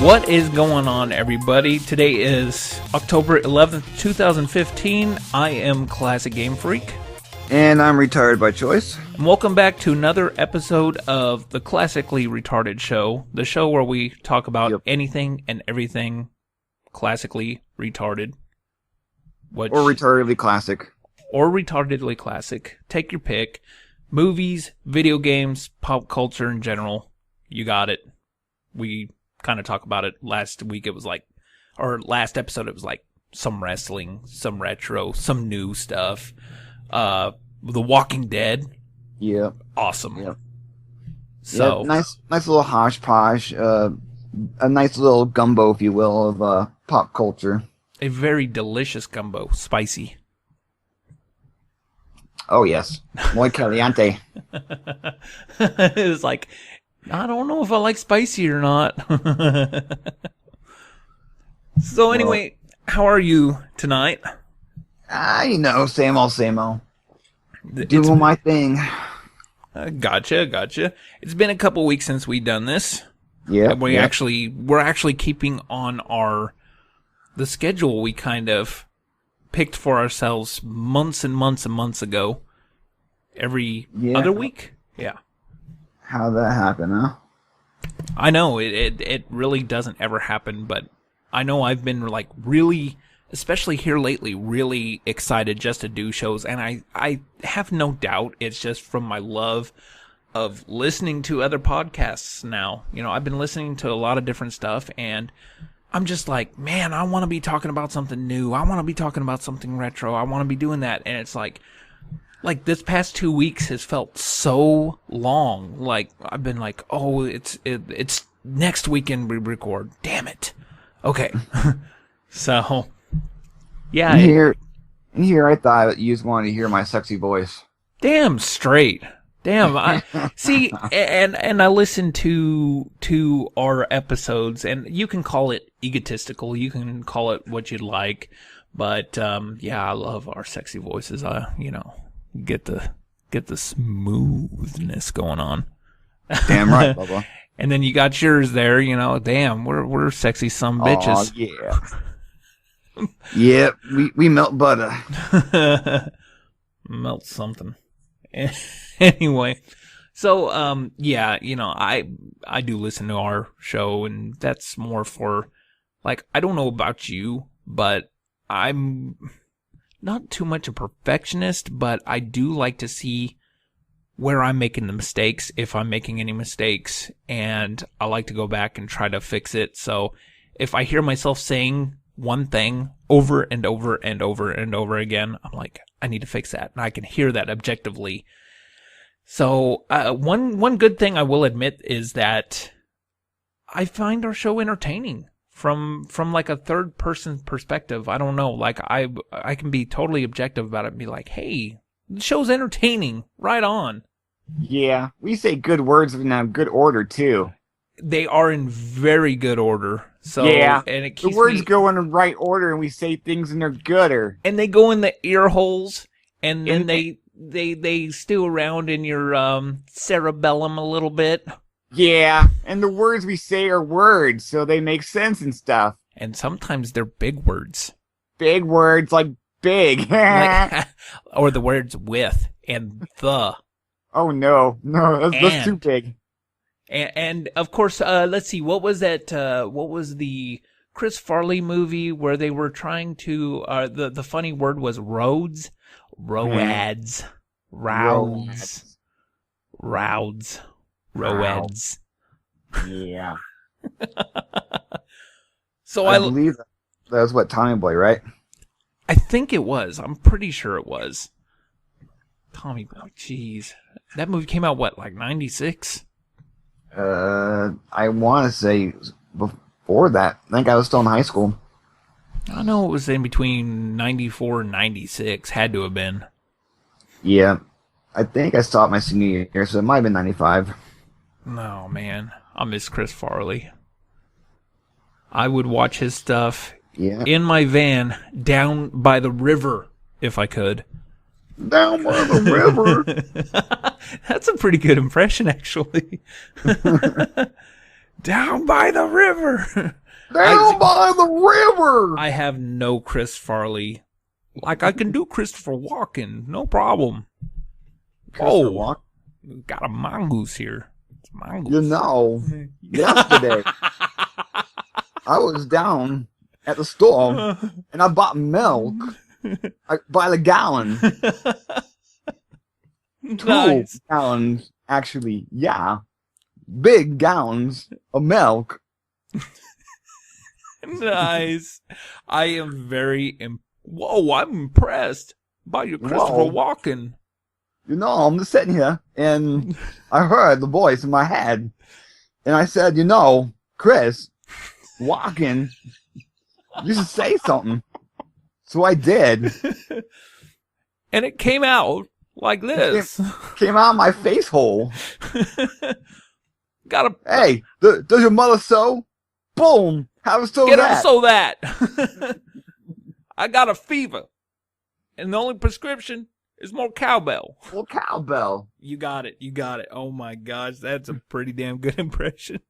What is going on, everybody? Today is October 11th, 2015. I am Classic Game Freak. And I'm retired by choice. And welcome back to another episode of the Classically Retarded Show, the show where we talk about anything and everything classically retarded. Or retardedly classic. Or retardedly classic. Take your pick. Movies, video games, pop culture in general. You got it. We kind of talk about it last week. It was like, or last episode, it was like some wrestling, some retro, some new stuff. The Walking Dead. Yeah. Awesome. Yeah. So yeah, nice little hodgepodge. A nice little gumbo, if you will, of pop culture. A very delicious gumbo, spicy. Oh yes, muy caliente. It was like, I don't know if I like spicy or not. So anyway, how are you tonight? Same old, same old. Doing my thing. Gotcha. It's been a couple weeks since we've done this. Yeah. We're actually keeping on the schedule we kind of picked for ourselves months and months and months ago. Every other week? Yeah. How'd that happen, huh? I know, it really doesn't ever happen, but I know I've been like really, especially here lately, really excited just to do shows, and I have no doubt it's just from my love of listening to other podcasts now. You know, I've been listening to a lot of different stuff, and I'm just like, man, I want to be talking about something new. I want to be talking about something retro. I want to be doing that, and it's like this past 2 weeks has felt so long. Like, I've been like, oh, it's next weekend we record. Damn it. Okay. So, yeah. In here, I thought you just wanted to hear my sexy voice. Damn straight. Damn. I see, and I listen to our episodes, and you can call it egotistical. You can call it what you'd like. But, yeah, I love our sexy voices. Get the smoothness going on. Damn right, Bubba. And then you got yours there, damn, we're sexy some bitches. Oh, yeah. Yep, we melt butter. Melt something. Anyway, so, I do listen to our show, and that's more for, like, I don't know about you, but I'm not too much a perfectionist, but I do like to see where I'm making the mistakes, if I'm making any mistakes, and I like to go back and try to fix it. So if I hear myself saying one thing over and over and over and over again, I'm like, I need to fix that, and I can hear that objectively. So one good thing I will admit is that I find our show entertaining. From like a third person perspective. I don't know. Like, I can be totally objective about it and be like, hey, the show's entertaining. Right on. Yeah, we say good words in a good order too. They are in very good order. So yeah, and it keeps the words go in the right order, and we say things in their gooder. And they go in the ear holes, and then they stew around in your cerebellum a little bit. Yeah, and the words we say are words, so they make sense and stuff. And sometimes they're big words. Big words, like big. Or the words with and the. Oh, no, that's too big. And of course, let's see, what was that, what was the Chris Farley movie where they were trying to, the funny word was roads? Roads. Roads. Roads. Roads. Yeah. So I believe that was what, Tommy Boy, right? I think it was. I'm pretty sure it was. Tommy Boy, jeez. That movie came out, what, like 96? I want to say before that. I think I was still in high school. I know it was in between 94 and 96. Had to have been. Yeah. I think I saw it my senior year, so it might have been 95. No, man. I miss Chris Farley. I would watch his stuff in my van down by the river if I could. Down by the river. That's a pretty good impression, actually. Down by the river. Down by the river. I have no Chris Farley. Like, I can do Christopher Walken. No problem. Walken. Got a mongoose here. It's mongoose. You know, yesterday, I was down at the store, and I bought milk by the gallon. Nice. 2 gallons, actually, yeah. Big gallons of milk. Nice. I am very... Whoa, I'm impressed by your Christopher Walken. You know, I'm just sitting here, and I heard the voice in my head, and I said, you know, Chris Walken, you should say something. So I did. And it came out like this. Came out of my face hole. Hey, does your mother sew? Boom! Have her sew that. Get her sew that. I got a fever, and the only prescription is more cowbell. More cowbell. You got it. You got it. Oh my gosh, that's a pretty damn good impression.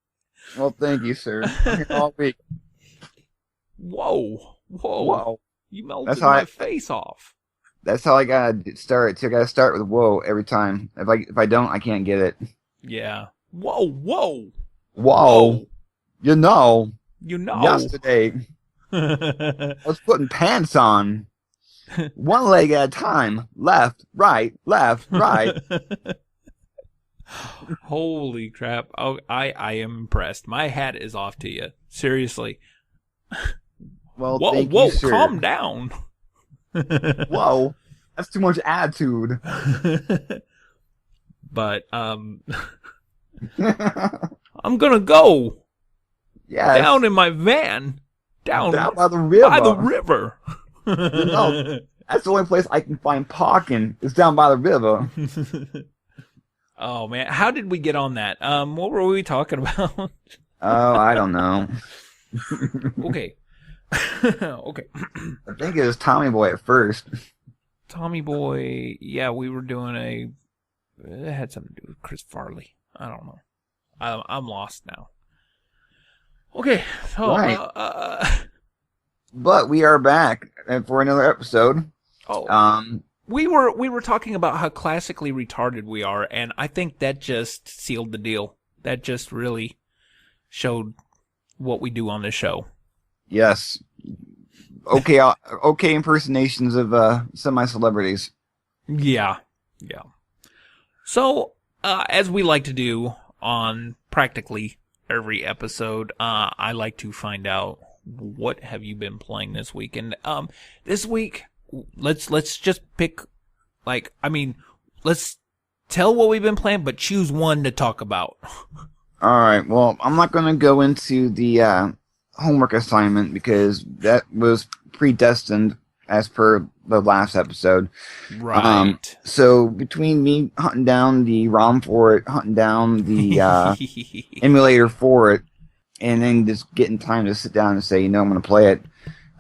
Well, thank you, sir. All week. Whoa. You melted my face off. That's how I gotta start. So I gotta start with whoa every time. If I don't, I can't get it. Yeah. Whoa. You know. Yesterday, I was putting pants on. One leg at a time. Left, right. Holy crap. Oh, I am impressed. My hat is off to you. Seriously. Well, whoa, sir. Calm down. Whoa. That's too much attitude. But, I'm gonna go. Yes. Down in my van. Down by the river. By the river. You know, that's the only place I can find parking is down by the river. Oh man, how did we get on that? What were we talking about? Oh, I don't know. Okay. Okay. I think it was Tommy Boy at first. Tommy Boy, yeah, we were doing it had something to do with Chris Farley. I don't know. I'm lost now. Okay, so right. But we are back for another episode. Oh, we were talking about how classically retarded we are, and I think that just sealed the deal. That just really showed what we do on this show. Yes. Okay impersonations of semi-celebrities. Yeah. So, as we like to do on practically every episode, I like to find out what have you been playing this week. And this week, let's just pick, let's tell what we've been playing, but choose one to talk about. All right. Well, I'm not going to go into the homework assignment because that was predestined as per the last episode. Right. So between me hunting down the ROM for it, hunting down the emulator for it, and then just getting time to sit down and say, I'm going to play it.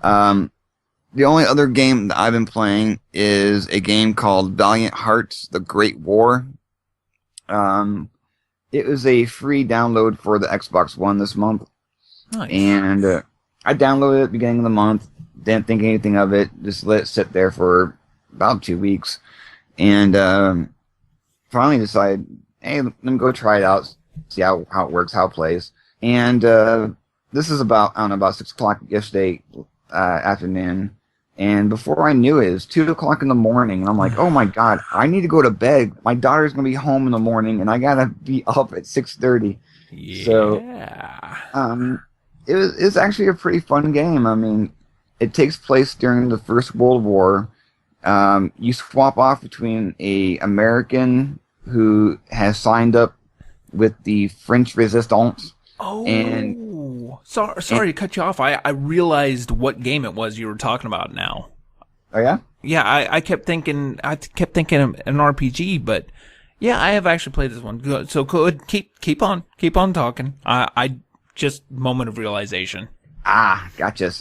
The only other game that I've been playing is a game called Valiant Hearts: The Great War. It was a free download for the Xbox One this month. Nice. And I downloaded it at the beginning of the month. Didn't think anything of it. Just let it sit there for about 2 weeks. And finally decided, hey, let me go try it out, see how it works, how it plays. And this is about 6 o'clock yesterday afternoon. And before I knew it, it was 2 o'clock in the morning. And I'm like, oh my God, I need to go to bed. My daughter's going to be home in the morning, and I got to be up at 6:30. Yeah. So, it's actually a pretty fun game. I mean, it takes place during the First World War. You swap off between a American who has signed up with the French Resistance. Oh, and sorry to cut you off. I realized what game it was you were talking about now. Oh yeah? Yeah, I kept thinking of an RPG, but yeah, I have actually played this one. So good. Keep on talking. I just moment of realization. Gotcha.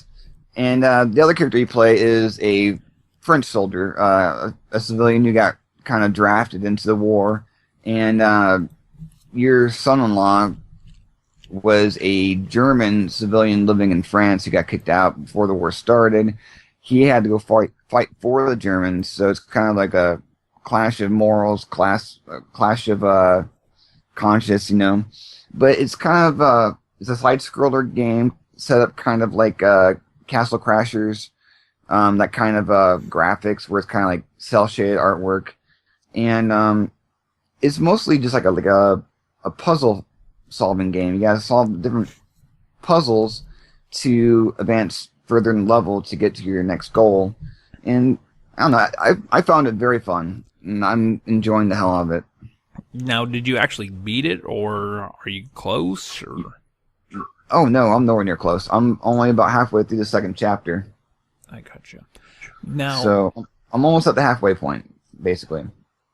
And the other character you play is a French soldier, a civilian who got kind of drafted into the war, and your son-in-law was a German civilian living in France who got kicked out before the war started. He had to go fight for the Germans, so it's kind of like a clash of morals, clash of conscience, you know. But it's kind of it's a side-scroller game set up kind of like Castle Crashers, that kind of graphics where it's kind of like cel-shaded artwork, and it's mostly just like a puzzle solving game. You gotta solve different puzzles to advance further in level to get to your next goal. And I don't know, I found it very fun, and I'm enjoying the hell out of it. Now, did you actually beat it, or are you close? Or oh no, I'm nowhere near close. I'm only about halfway through the second chapter. I gotcha. Now, so I'm almost at the halfway point, basically.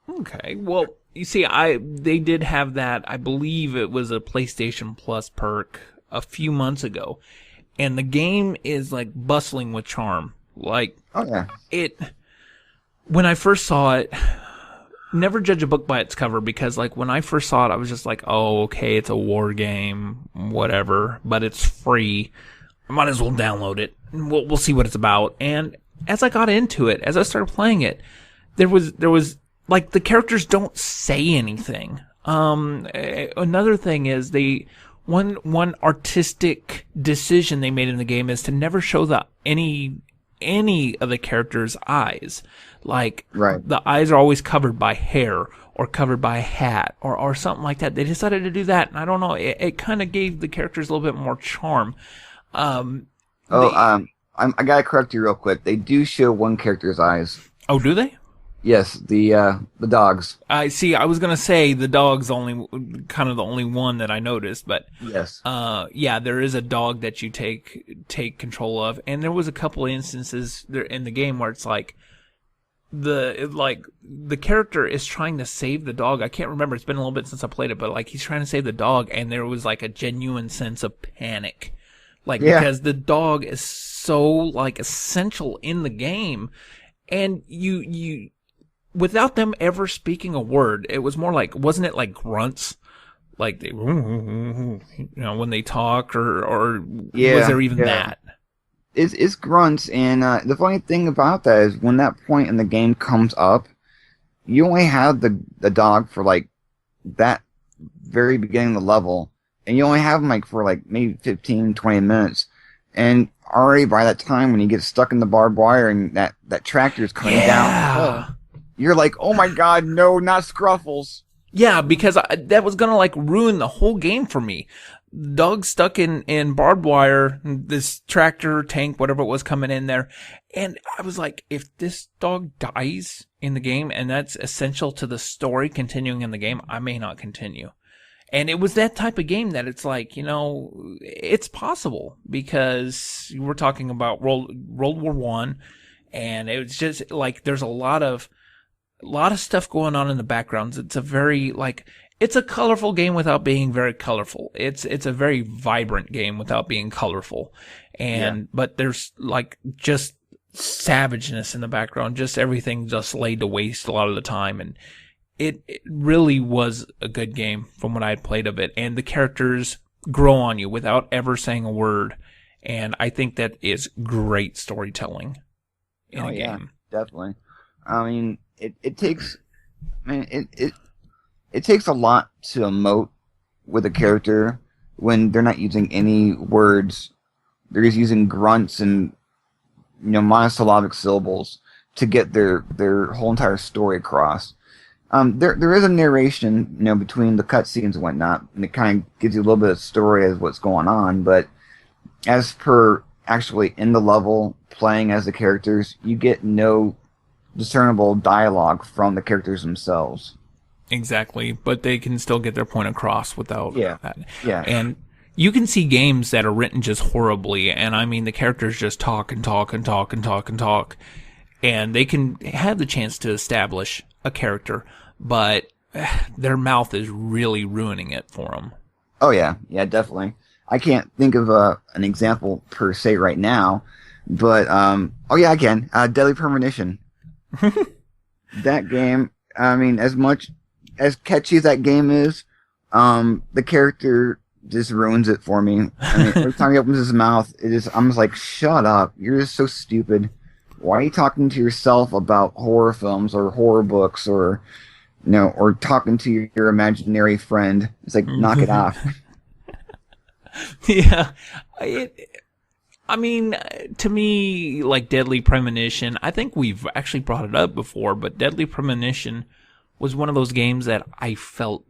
Okay, well, you see, they did have that. I believe it was a PlayStation Plus perk a few months ago, and the game is like bustling with charm. Like, oh yeah, when I first saw it, never judge a book by its cover, because like when I first saw it, I was just like, oh, okay, it's a war game, whatever, but it's free. I might as well download it. And we'll see what it's about. And as I got into it, as I started playing it, there was like the characters don't say anything. Another thing is one artistic decision they made in the game is to never show any of the characters' eyes. Like, right. The eyes are always covered by hair or covered by a hat or something like that. They decided to do that, and I don't know, it kind of gave the characters a little bit more charm. I gotta correct you real quick. They do show one character's eyes. Oh, do they? Yes, the dogs. I see. I was gonna say the dog's kind of the only one that I noticed, but yes. Yeah, there is a dog that you take control of, and there was a couple of instances there in the game where it's like the character is trying to save the dog. I can't remember. It's been a little bit since I played it, but like he's trying to save the dog, and there was like a genuine sense of panic, like because the dog is so like essential in the game, and you. Without them ever speaking a word, it was more like, wasn't it like grunts? Like they, you know, when they talk, or was there even that? It's grunts, and the funny thing about that is when that point in the game comes up, you only have the dog for like that very beginning of the level, and you only have him like for like maybe 15, 20 minutes, and already by that time when you get stuck in the barbed wire and that tractor's coming down. You're like, oh my god, no, not Scruffles. Yeah, because that was gonna like ruin the whole game for me. Dog stuck in barbed wire, this tractor, tank, whatever it was coming in there. And I was like, if this dog dies in the game, and that's essential to the story continuing in the game, I may not continue. And it was that type of game that it's like, you know, it's possible, because we're talking about World War One, and it was just like there's a lot of stuff going on in the backgrounds. It's a very it's a colorful game without being very colorful. It's a very vibrant game without being colorful. But there's like just savageness in the background, just everything just laid to waste a lot of the time. And it really was a good game from what I had played of it. And the characters grow on you without ever saying a word. And I think that is great storytelling in a game. Definitely. I mean, it takes a lot to emote with a character when they're not using any words. They're just using grunts and, you know, monosyllabic syllables to get their whole entire story across. There is a narration, you know, between the cutscenes and whatnot, and it kind of gives you a little bit of story as what's going on. But as per actually in the level playing as the characters, you get no discernible dialogue from the characters themselves. Exactly, but they can still get their point across without that. Yeah. And you can see games that are written just horribly, and I mean the characters just talk and talk and talk and talk and talk, and they can have the chance to establish a character, but their mouth is really ruining it for them. Oh yeah, definitely. I can't think of an example per se right now, but I can. Deadly Premonition. That game, I mean, as much as catchy as that game is, the character just ruins it for me. I mean, every time he opens his mouth, I'm just like, shut up. You're just so stupid. Why are you talking to yourself about horror films or horror books or, or talking to your imaginary friend? It's like, knock it off. Yeah. I mean, to me, like Deadly Premonition, I think we've actually brought it up before, but Deadly Premonition was one of those games that I felt,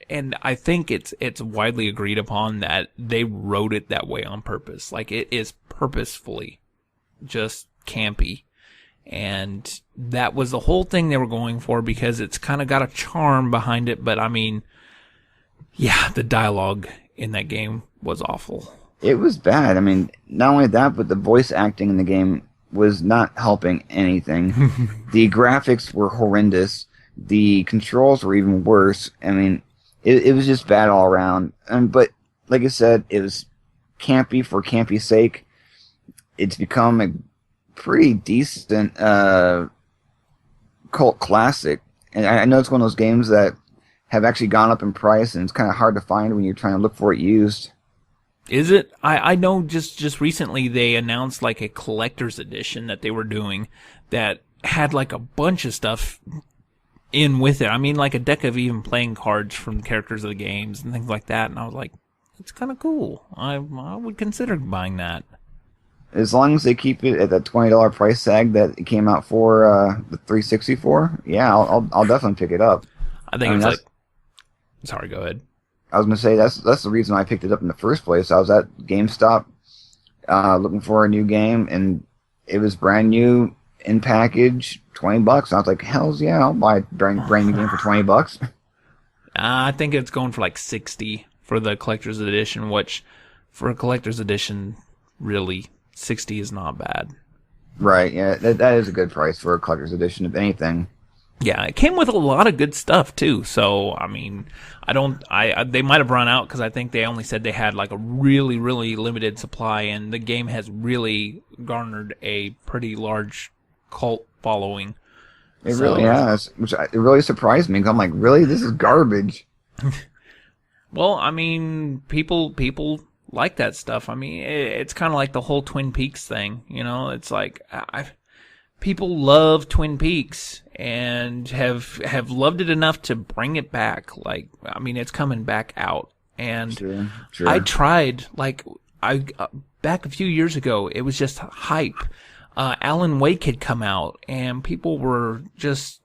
and I think it's widely agreed upon that they wrote it that way on purpose. Like, it is purposefully just campy. And that was the whole thing they were going for, because it's kind of got a charm behind it. But I mean, yeah, the dialogue in that game was awful. It was bad. I mean, not only that, but the voice acting in the game was not helping anything. The graphics were horrendous. The controls were even worse. I mean, it was just bad all around. But like I said, it was campy for campy's sake. It's become a pretty decent cult classic. And I know it's one of those games that have actually gone up in price, and it's kind of hard to find when you're trying to look for it used. Is it? I know just recently they announced like a collector's edition that they were doing that had like a bunch of stuff in with it. I mean, like a deck of even playing cards from the characters of the games and things like that. And I was like, it's kind of cool. I would consider buying that. As long as they keep it at that $20 price tag that it came out for the 360 for, yeah, I'll definitely pick it up. I think it's like. Sorry, go ahead. I was gonna say that's the reason I picked it up in the first place. I was at GameStop looking for a new game, and it was brand new in package, $20. And I was like, hell's yeah, I'll buy a brand new game for $20. I think it's going for like 60 for the collector's edition, which for a collector's edition, really 60 is not bad. Right? Yeah, that is a good price for a collector's edition, if anything. Yeah, it came with a lot of good stuff too. So I mean, they might have run out because I think they only said they had like a really, really limited supply, and the game has really garnered a pretty large cult following. It really has, it really surprised me. 'Cause I'm like, really, this is garbage. Well, I mean, people like that stuff. I mean, it's kind of like the whole Twin Peaks thing. It's like people love Twin Peaks and have loved it enough to bring it back. Like, I mean, it's coming back out. And Sure. I tried, like, back a few years ago, it was just hype. Alan Wake had come out, and people were just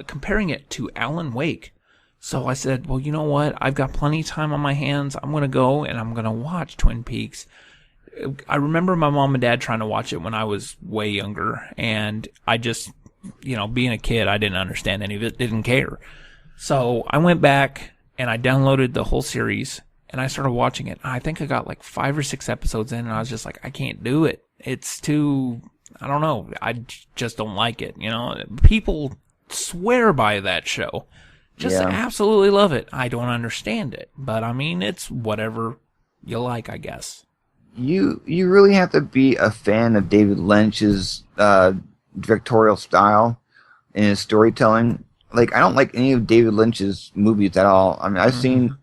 comparing it to Alan Wake. So I said, well, you know what? I've got plenty of time on my hands. I'm going to go and I'm going to watch Twin Peaks. I remember my mom and dad trying to watch it when I was way younger, and I just, being a kid, I didn't understand any of it, didn't care. So I went back and I downloaded the whole series and I started watching it. I think I got like 5 or 6 episodes in, and I was just like, I can't do it. It's too, I don't know. I just don't like it. People swear by that show. Just absolutely love it. I don't understand it, but I mean, it's whatever you like, I guess. You really have to be a fan of David Lynch's directorial style and his storytelling. Like, I don't like any of David Lynch's movies at all. I mean, I've seen,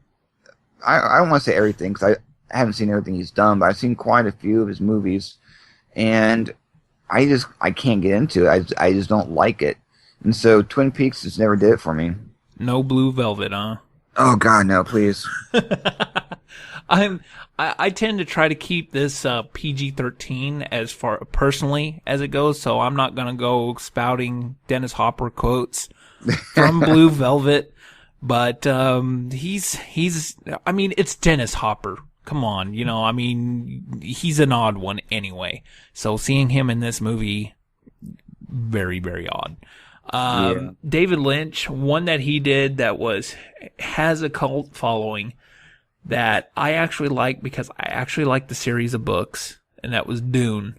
I don't want to say everything because I haven't seen everything he's done, but I've seen quite a few of his movies, and I can't get into it. I just don't like it. And so Twin Peaks just never did it for me. No Blue Velvet, huh? Oh God, no, please. I tend to try to keep this PG-13 as far personally as it goes, so I'm not gonna go spouting Dennis Hopper quotes from Blue Velvet, but he's I mean, it's Dennis Hopper. Come on, I mean, he's an odd one anyway. So seeing him in this movie, very, very odd. David Lynch, one that he did that has a cult following that I actually like because I actually like the series of books, and that was Dune.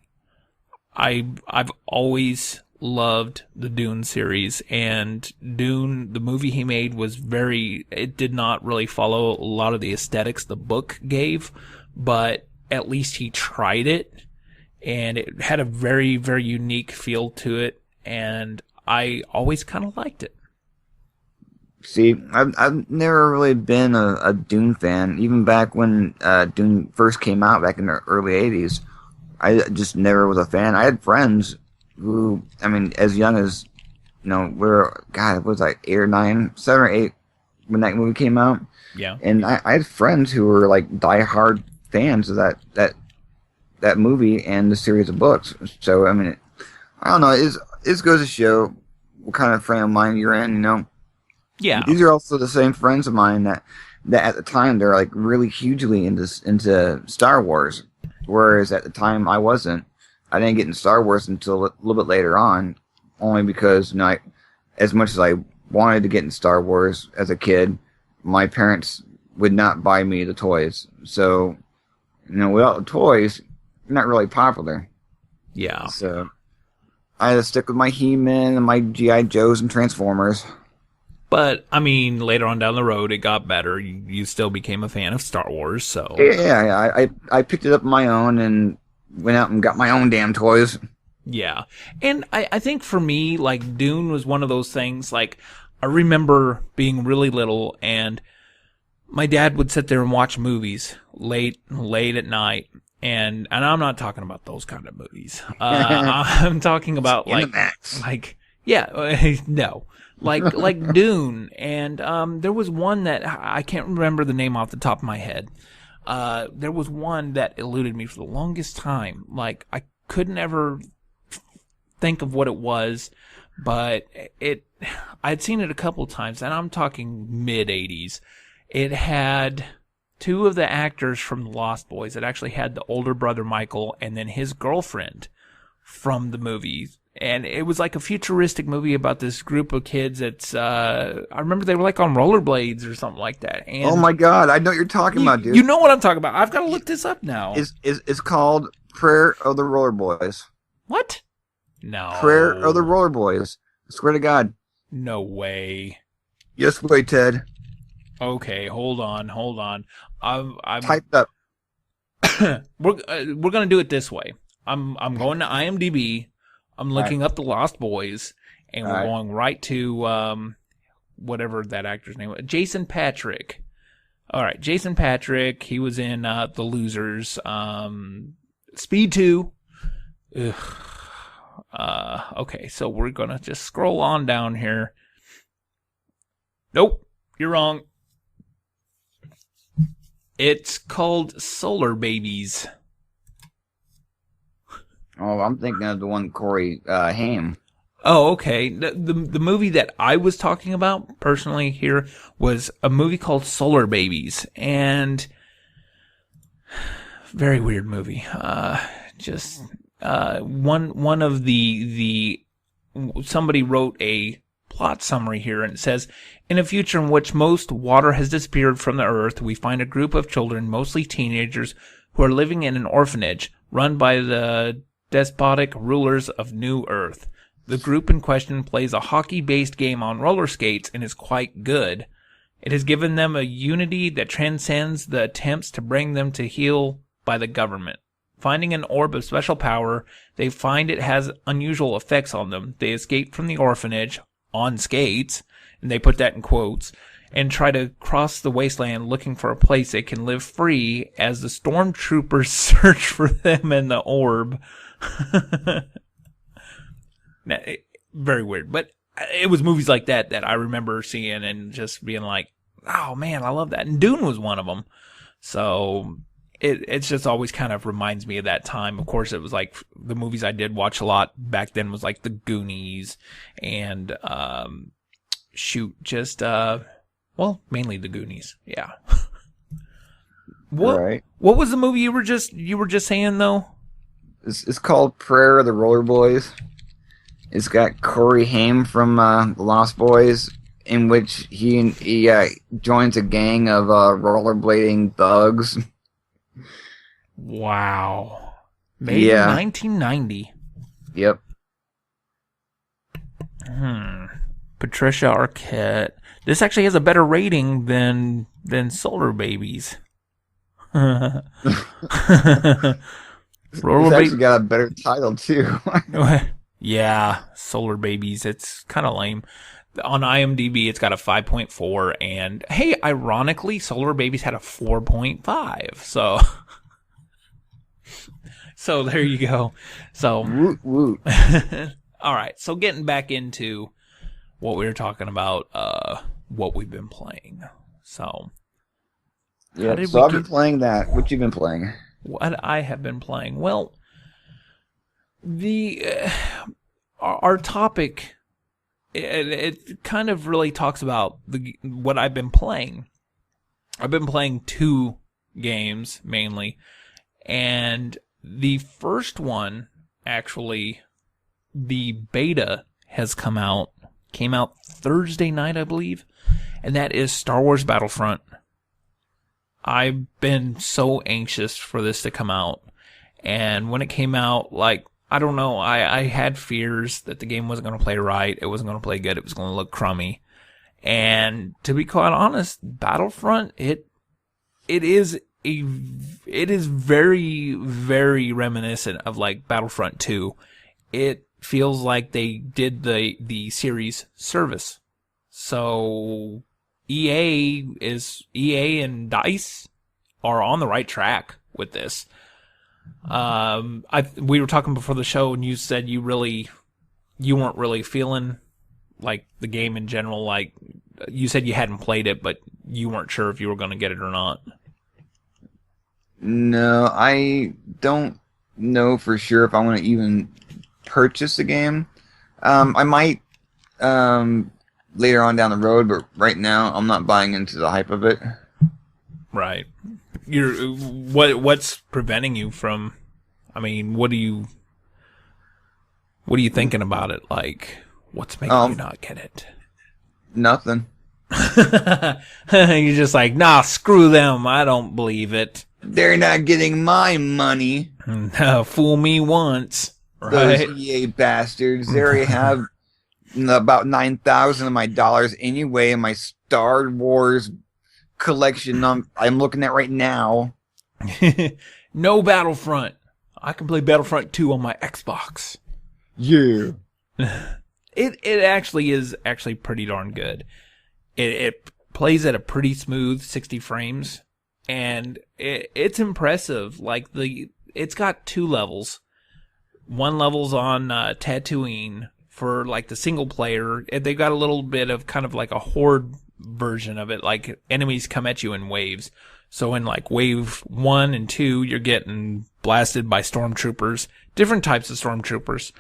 I've always loved the Dune series, and Dune, the movie he made, it did not really follow a lot of the aesthetics the book gave, but at least he tried it, and it had a very, very unique feel to it, and I always kind of liked it. See, I've never really been a Dune fan. Even back when Dune first came out back in the early '80s, I just never was a fan. I had friends who, I mean, as young as God, it was like 8 or 9, 7 or 8 when that movie came out. Yeah. And I had friends who were like diehard fans of that movie and the series of books. So I mean, I don't know. It goes to show what kind of frame of mind you're in. Yeah. These are also the same friends of mine that at the time they're like really hugely into Star Wars, whereas at the time I wasn't. I didn't get into Star Wars until a little bit later on, only because as much as I wanted to get into Star Wars as a kid, my parents would not buy me the toys. So, without the toys, you're not really popular. Yeah. So, I had to stick with my He-Man and my G.I. Joes and Transformers. But, I mean, later on down the road, it got better. You still became a fan of Star Wars, so... Yeah, I picked it up on my own and went out and got my own damn toys. Yeah. And I think for me, like, Dune was one of those things, like, I remember being really little, and my dad would sit there and watch movies late at night, and I'm not talking about those kind of movies. I'm talking about, no. Like Dune, and there was one that I can't remember the name off the top of my head. There was one that eluded me for the longest time. Like, I couldn't ever think of what it was, but I'd seen it a couple times, and I'm talking mid-'80s. It had two of the actors from The Lost Boys. It actually had the older brother Michael and then his girlfriend from the movies. And it was like a futuristic movie about this group of kids that's, I remember they were like on rollerblades or something like that. And oh my God, I know what you're talking about, dude. You know what I'm talking about. I've got to look this up now. It's called Prayer of the Roller Boys. What? No. Prayer of the Roller Boys. I swear to God. No way. Yes way, Ted. Okay, hold on. I'm typed up. We're gonna do it this way. I'm going to IMDb. I'm looking up The Lost Boys, and we're going right to whatever that actor's name was. Jason Patrick. All right, Jason Patrick. He was in The Losers, Speed 2. Ugh. Okay, so we're gonna just scroll on down here. Nope, you're wrong. It's called Solar Babies. Oh, I'm thinking of the one Corey Haim. Oh, okay. The movie that I was talking about personally here was a movie called Solar Babies, and very weird movie. Just one of the somebody wrote a plot summary here, and it says, in a future in which most water has disappeared from the earth, we find a group of children, mostly teenagers, who are living in an orphanage run by the despotic rulers of New Earth. The group in question plays a hockey-based game on roller skates and is quite good. It has given them a unity that transcends the attempts to bring them to heel by the government. Finding an orb of special power, they find it has unusual effects on them. They escape from the orphanage on skates, and they put that in quotes, and try to cross the wasteland looking for a place they can live free as the stormtroopers search for them and the orb. Very weird, but it was movies like that I remember seeing and just being like, oh man, I love that. And Dune was one of them. So it's just always kind of reminds me of that time. Of course, it was like the movies I did watch a lot back then was like The Goonies and mainly The Goonies. Yeah. What was the movie you were just saying though? It's called Prayer of the Roller Boys. It's got Corey Haim from The Lost Boys, in which he joins a gang of rollerblading thugs. Wow. Maybe 1990. Yep. Patricia Arquette. This actually has a better rating than Solar Babies. It's actually got a better title too. Yeah, Solar Babies. It's kind of lame. On IMDb, it's got a 5.4, and hey, ironically, Solar Babies had a 4.5. So there you go. So woot woot. all right. So getting back into what we were talking about, what we've been playing. So Yeah. So I've been playing that. What you been playing? What I have been playing. Well, our topic. It kind of really talks about what I've been playing. I've been playing 2 games mainly, and the first one, actually, the beta has came out Thursday night, I believe, and that is Star Wars Battlefront. I've been so anxious for this to come out, and when it came out, like, I don't know. I had fears that the game wasn't going to play right. It wasn't going to play good. It was going to look crummy. And to be quite honest, Battlefront, it is very, very reminiscent of like Battlefront 2. It feels like they did the series service. So EA and DICE are on the right track with this. We were talking before the show, and you said you weren't really feeling like the game in general. Like you said, you hadn't played it, but you weren't sure if you were going to get it or not. No, I don't know for sure if I want to even purchase the game. I might later on down the road, but right now I'm not buying into the hype of it. Right. What's preventing you from? I mean, what are you thinking about it? Like, what's making you not get it? Nothing. You're just like, nah, screw them. I don't believe it. They're not getting my money. Fool me once. Right? Those EA bastards. They already have about 9,000 of my dollars anyway in my Star Wars collection I'm looking at right now. No Battlefront. I can play Battlefront 2 on my Xbox. Yeah. It actually is pretty darn good. It plays at a pretty smooth 60 frames, and it's impressive. Like it's got 2 levels. One level's on Tatooine for like the single player. They've got a little bit of kind of like a horde version of it, like enemies come at you in waves. So in like wave 1 and 2, you're getting blasted by stormtroopers, different types of stormtroopers.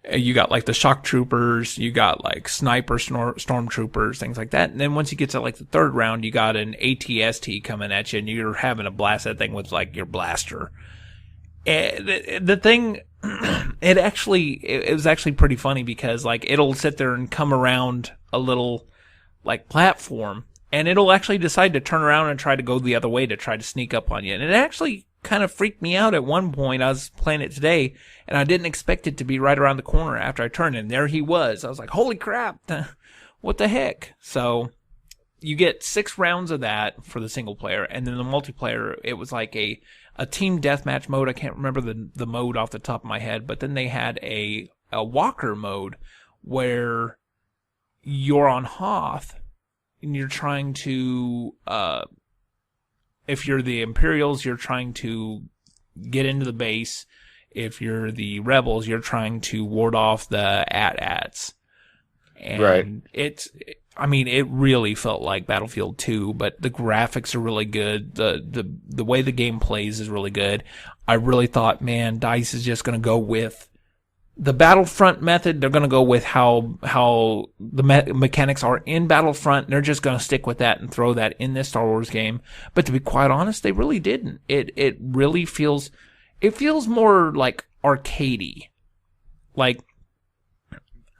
You got like the shock troopers, you got like sniper stormtroopers, things like that. And then once you get to like the 3rd round, you got an ATST coming at you, and you're having to blast that thing with like your blaster. The thing, it was actually pretty funny because like it'll sit there and come around a little like platform, and it'll actually decide to turn around and try to go the other way to try to sneak up on you. And it actually kind of freaked me out at one point. I was playing it today, and I didn't expect it to be right around the corner after I turned, and there he was. I was like, holy crap, what the heck? So you get 6 rounds of that for the single player, and then the multiplayer, it was like a team deathmatch mode. I can't remember the mode off the top of my head, but then they had a walker mode where you're on Hoth, and you're trying to, if you're the Imperials, you're trying to get into the base. If you're the Rebels, you're trying to ward off the AT-ATs. And right. It really felt like Battlefield 2, but the graphics are really good. The way the game plays is really good. I really thought, man, DICE is just going to go with the Battlefront method. They're going to go with how the mechanics are in Battlefront. They're just going to stick with that and throw that in this Star Wars game. But to be quite honest, they really didn't. It really feels more like arcadey. Like,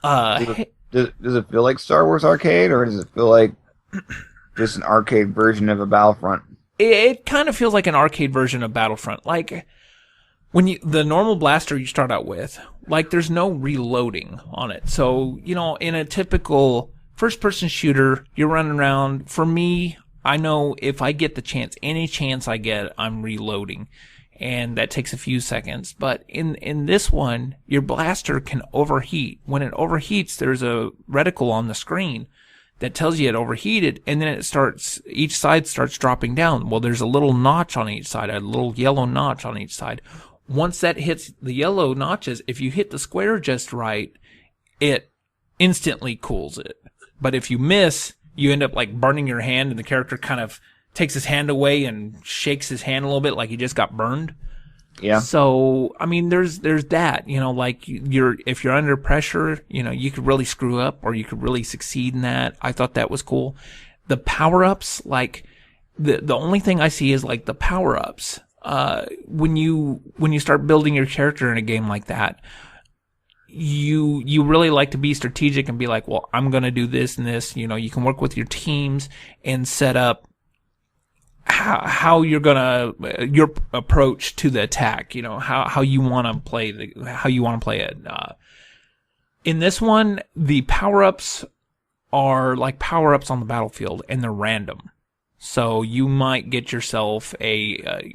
does it feel like Star Wars Arcade, or does it feel like just an arcade version of a Battlefront? It kind of feels like an arcade version of Battlefront. Like, when the normal blaster you start out with, like, there's no reloading on it. So, in a typical first-person shooter, you're running around. For me, I know if I get the chance, any chance I get, I'm reloading. and that takes a few seconds. But in this one, your blaster can overheat. When it overheats, there's a reticle on the screen that tells you it overheated, and then each side starts dropping down. Well, there's a little notch on each side, a little yellow notch on each side. Once that hits the yellow notches, if you hit the square just right, it instantly cools it. But if you miss, you end up like burning your hand, and the character kind of takes his hand away and shakes his hand a little bit like he just got burned. Yeah. So, I mean, there's that, like if you're under pressure, you could really screw up or you could really succeed in that. I thought that was cool. The power-ups, like, the only thing I see is like the power-ups. When you start building your character in a game like that, you really like to be strategic and be like, well, I'm going to do this and this. You can work with your teams and set up how you're your approach to the attack, how you want to play it. In this one, the power-ups are like power-ups on the battlefield, and they're random. So you might get yourself a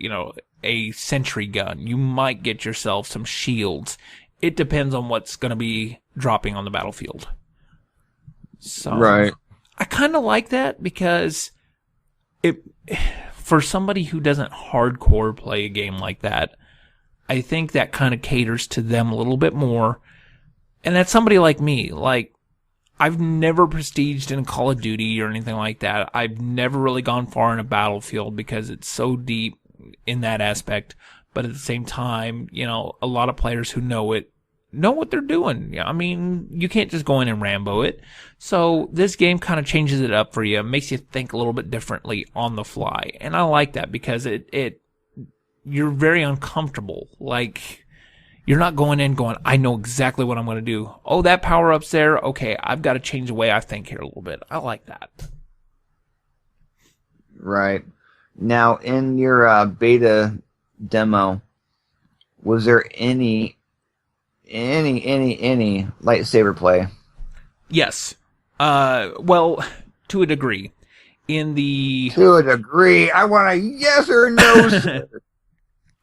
sentry gun. You might get yourself some shields. It depends on what's going to be dropping on the battlefield. So right. I kind of like that because for somebody who doesn't hardcore play a game like that, I think that kind of caters to them a little bit more. And that's somebody like me. Like, I've never prestiged in Call of Duty or anything like that. I've never really gone far in a Battlefield because it's so deep in that aspect. But at the same time, a lot of players who know what they're doing. I mean, you can't just go in and Rambo it. So this game kind of changes it up for you, makes you think a little bit differently on the fly. And I like that because you're very uncomfortable. Like, you're not going in going, I know exactly what I'm going to do. Oh, that power-up's there. Okay, I've got to change the way I think here a little bit. I like that. Right. Now, in your beta demo, was there any lightsaber play? Yes. Well, to a degree. To a degree. I want a yes or no, sir.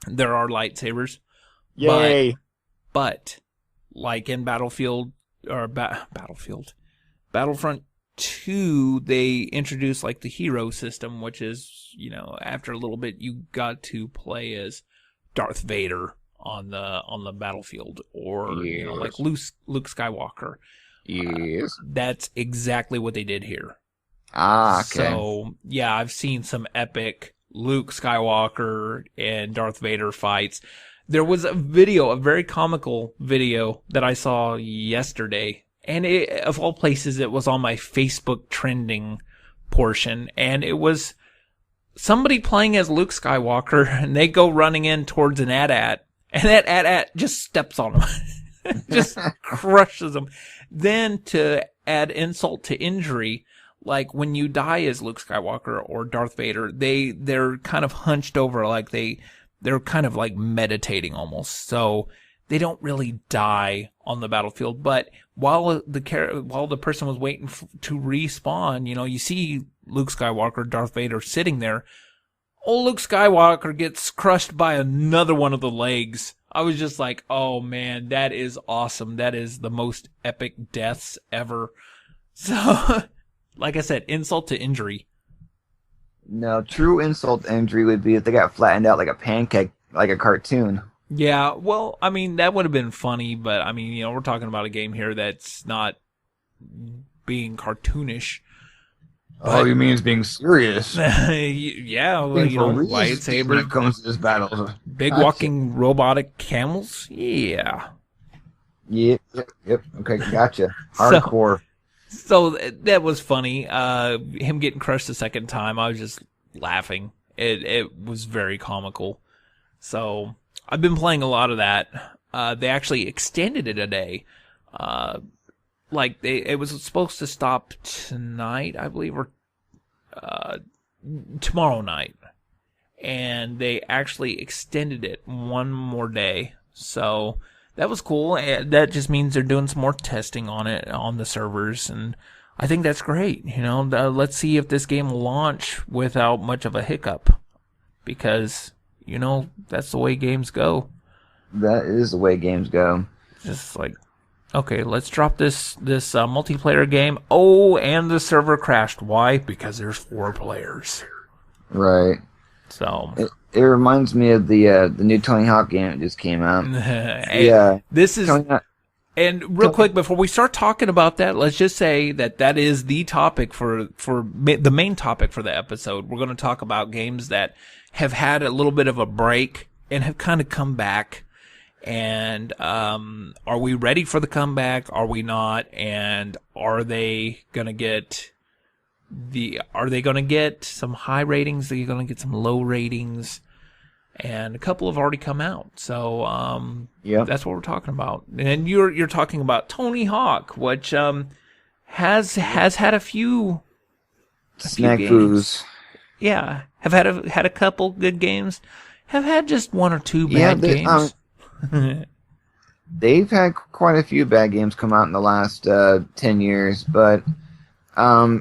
There are lightsabers. Yay. But like in Battlefront 2, they introduced like the hero system, which is, after a little bit you got to play as Darth Vader on the battlefield, or yes. Like Luke Skywalker. Yes. That's exactly what they did here. Ah, okay. So yeah, I've seen some epic Luke Skywalker and Darth Vader fights. There was a very comical video that I saw yesterday, and of all places, it was on my Facebook trending portion, and it was somebody playing as Luke Skywalker, and they go running in towards an AT-AT, and that AT-AT just steps on him. Just crushes him. Then to add insult to injury, like when you die as Luke Skywalker or Darth Vader, they're kind of hunched over, like they're kind of like meditating almost. So they don't really die on the battlefield. But while the person was waiting to respawn, you see Luke Skywalker, Darth Vader sitting there. Old Luke Skywalker gets crushed by another one of the legs. I was just like, oh man, that is awesome. That is the most epic deaths ever. So, like I said, insult to injury. No, true insult to injury would be if they got flattened out like a pancake, like a cartoon. Yeah, well, I mean, that would have been funny, but I mean, we're talking about a game here that's not being cartoonish. Oh, you mean it's being serious? Yeah, well, lightsabers. When it comes to this battle. Big walking robotic camels? Yeah. Yep. Okay, gotcha. Hardcore. So that was funny. Him getting crushed the second time, I was just laughing. It was very comical. So I've been playing a lot of that. They actually extended it a day. It was supposed to stop tonight, I believe, or tomorrow night. And they actually extended it one more day. So that was cool. That just means they're doing some more testing on it on the servers, and I think that's great. Let's see if this game will launch without much of a hiccup, because that's the way games go. That is the way games go. Just like, okay, let's drop this multiplayer game. Oh, and the server crashed. Why? Because there's 4 players. Right. So it reminds me of the new Tony Hawk game that just came out. Yeah, this is. And real quick, before we start talking about that, let's just say that is the topic for the main topic for the episode. We're going to talk about games that have had a little bit of a break and have kind of come back. And are we ready for the comeback? Are we not? And are they going to get some high ratings? Are they going to get some low ratings? And a couple have already come out, so that's what we're talking about. And you're talking about Tony Hawk, which has had a few snafus. Yeah, have had a couple good games. Have had just 1 or 2 bad games. They've had quite a few bad games come out in the last 10 years, but I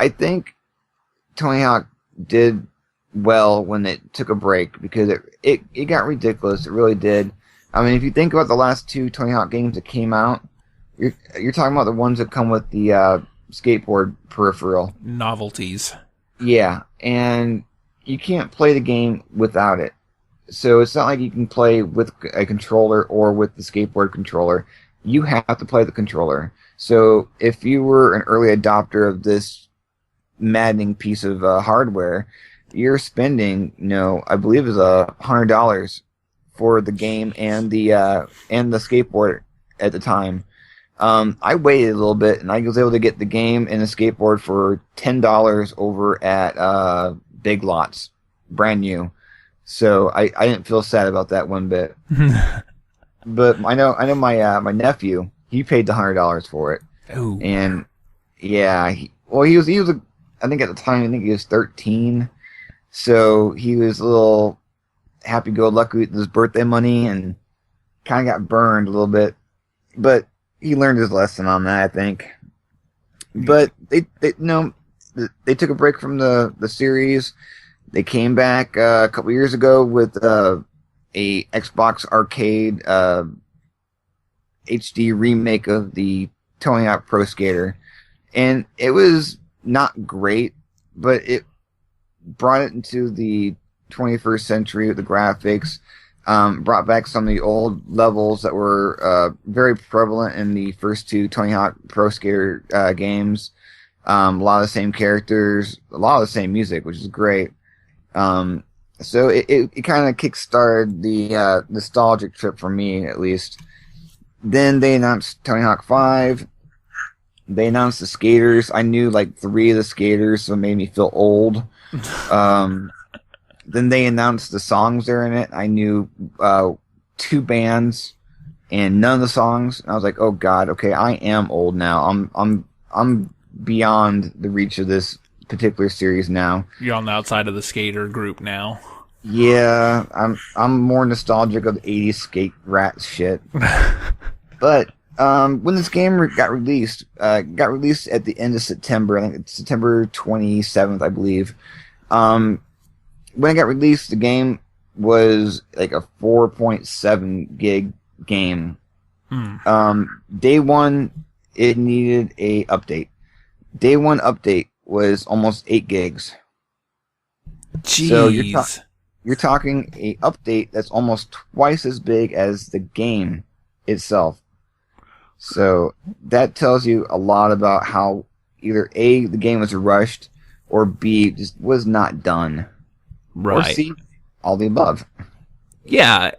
think Tony Hawk did well when it took a break, because it got ridiculous. It really did. I mean, if you think about the last 2 Tony Hawk games that came out, you're talking about the ones that come with the skateboard peripheral novelties. Yeah, and you can't play the game without it. So it's not like you can play with a controller or with the skateboard controller. You have to play the controller. So if you were an early adopter of this maddening piece of hardware, you're spending, I believe it was $100 for the game and the skateboard at the time. I waited a little bit, and I was able to get the game and the skateboard for $10 over at Big Lots, brand new. So I didn't feel sad about that one bit. But I know my nephew, he paid the $100 for it. Ooh. And yeah, he was I think at the time he was 13. So he was a little happy-go-lucky with his birthday money and kind of got burned a little bit. But he learned his lesson on that, I think. But they took a break from the series. They came back a couple years ago with a Xbox Arcade HD remake of the Tony Hawk Pro Skater. And it was not great, but it brought it into the 21st century with the graphics, brought back some of the old levels that were very prevalent in the first 2 Tony Hawk Pro Skater games. A lot of the same characters, a lot of the same music, which is great. So it kind of kickstarted the nostalgic trip for me, at least. Then they announced Tony Hawk 5. They announced the skaters. I knew like 3 of the skaters, so it made me feel old. Then they announced the songs that are in it. I knew 2 bands and none of the songs. And I was like, oh god, okay, I am old now. I'm beyond the reach of this particular series now. You're on the outside of the skater group now. Yeah, I'm more nostalgic of the 80s skate rat shit. But when this game got released at the end of September. I think it's September 27th, I believe. When it got released, the game was like a 4.7 gig game. Day one, it needed a update. Day one update was almost 8 gigs. Jeez. So you're talking a update that's almost twice as big as the game itself. So that tells you a lot about how either A, the game was rushed, or B, just was not done. Right. Or C, all the above. Yeah,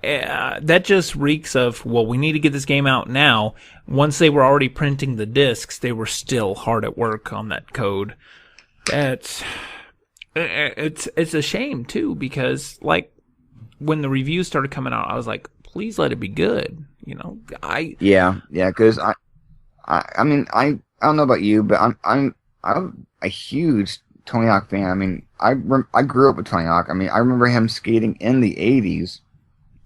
that just reeks of, well, we need to get this game out now. Once they were already printing the discs, they were still hard at work on that code. It's a shame, too, because, like, when the reviews started coming out, I was like, please let it be good. Yeah, because I mean, I don't know about you, but I'm a huge Tony Hawk fan. I mean, I grew up with Tony Hawk. I mean, I remember him skating in the 80s.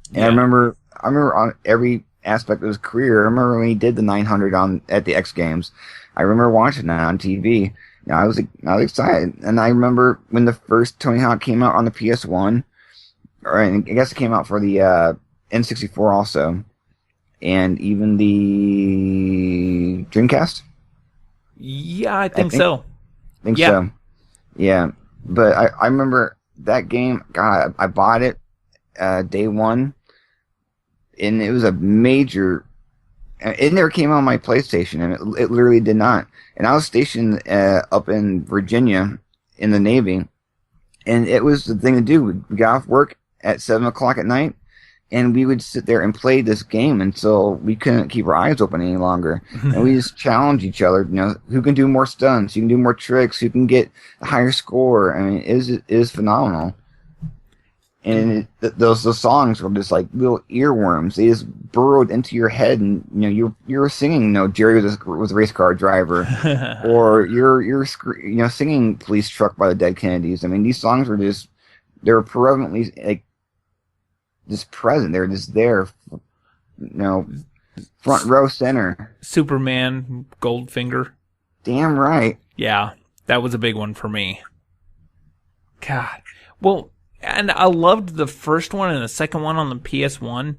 And yeah. I remember on every aspect of his career. I remember when he did the 900 at the X Games. I remember watching that on TV. I was excited. And I remember when the first Tony Hawk came out on the PS1, Or I guess it came out for the N64 also, and even the Dreamcast. Yeah, I I think think so. think Yeah. so. Yeah, but I remember that game. God, I bought it day one, and it was a major. It never came on my PlayStation, and it literally did not. And I was stationed up in Virginia in the Navy, and it was the thing to do. We got off work at 7 o'clock at night, and we would sit there and play this game until we couldn't keep our eyes open any longer. And we just challenge each other. You know, who can do more stunts? Who can do more tricks? Who can get a higher score? I mean, it is phenomenal. And those songs were just like little earworms. They just burrowed into your head, and you were singing. Jerry was a race car driver, or you're singing "Police Truck" by the Dead Kennedys. I mean, these songs were they were prevalently like just present. They're just there, front row center. Superman, Goldfinger. Damn right. Yeah, that was a big one for me. God. Well, and I loved the first one and the second one on the PS1,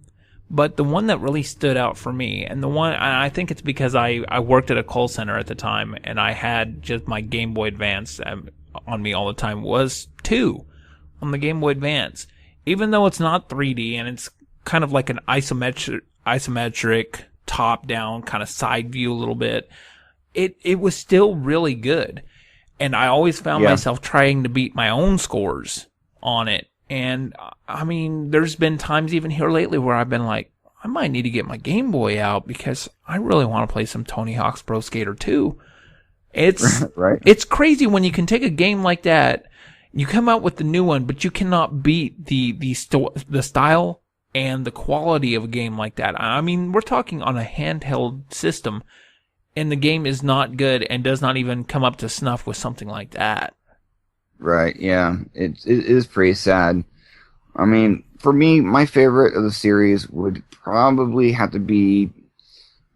but the one that really stood out for me, and I think it's because I worked at a call center at the time, and I had just my Game Boy Advance on me all the time, was 2 on the Game Boy Advance. Even though it's not 3D, and it's kind of like an isometric top-down kind of side view a little bit, it was still really good. And I always found myself trying to beat my own scores on it. And I mean, there's been times even here lately where I've been like, I might need to get my Game Boy out because I really want to play some Tony Hawk's Pro Skater 2. It's right. It's crazy when you can take a game like that, you come out with the new one, but you cannot beat the style and the quality of a game like that. I mean, we're talking on a handheld system, and the game is not good and does not even come up to snuff with something like that. Right, yeah. It is pretty sad. I mean, for me, my favorite of the series would probably have to be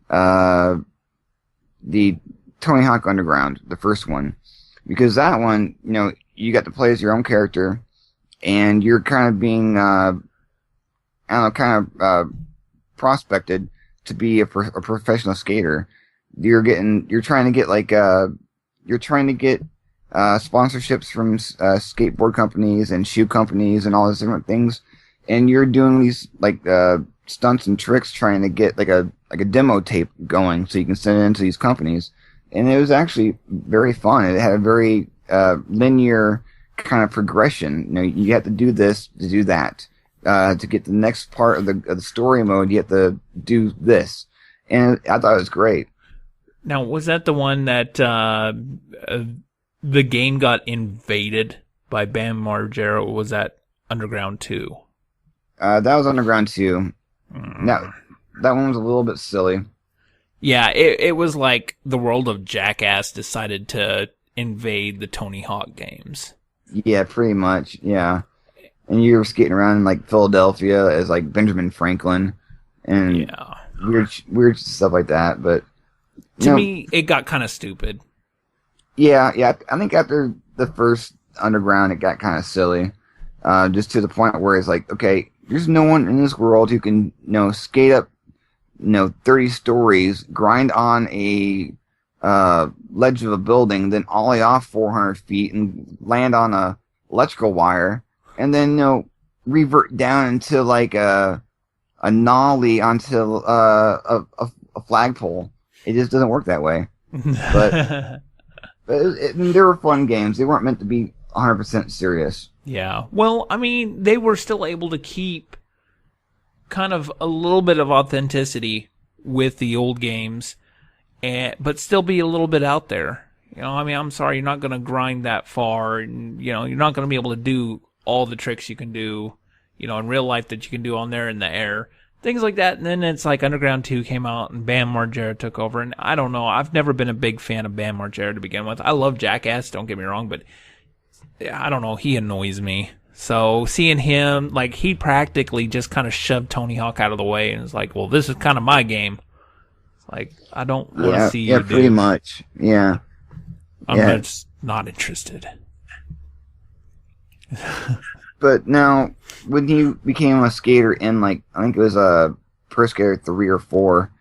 the Tony Hawk Underground, the first one. Because that one, you got to play as your own character, and you're kind of being, prospected to be a professional skater. You're trying to get sponsorships from skateboard companies and shoe companies and all these different things, and you're doing these stunts and tricks trying to get like a demo tape going so you can send it into these companies. And it was actually very fun. It had a very linear kind of progression. You have to do this to do that. To get the next part of the story mode, you have to do this. And I thought it was great. Now, was that the one that the game got invaded by Bam Margera, or was that Underground 2? That was Underground 2. That one was a little bit silly. Yeah, it was like the world of Jackass decided to invade the Tony Hawk games. Yeah, pretty much, yeah. And you were skating around in like Philadelphia as like Benjamin Franklin and weird stuff like that. But to me, it got kind of stupid. Yeah. I think after the first Underground, it got kind of silly. Just to the point where it's like, okay, there's no one in this world who can, skate up, 30 stories, grind on a ledge of a building, then ollie off 400 feet and land on a electrical wire, and then, revert down into like a nollie onto a flagpole. It just doesn't work that way. But they were fun games. They weren't meant to be 100% serious. Yeah. Well, I mean, they were still able to keep kind of a little bit of authenticity with the old games, but still be a little bit out there. I mean, I'm sorry, you're not going to grind that far, and, you're not going to be able to do all the tricks you can do, in real life that you can do on there in the air. Things like that. And then it's like Underground 2 came out and Bam Margera took over. And I don't know. I've never been a big fan of Bam Margera to begin with. I love Jackass, don't get me wrong, but I don't know. He annoys me. So seeing him, like, he practically just kind of shoved Tony Hawk out of the way and was like, well, this is kind of my game. It's like, I don't want to see you do. Yeah, pretty much. Yeah. I'm just not interested. But now, when he became a skater in like I think it was a Pro Skater 3 or 4.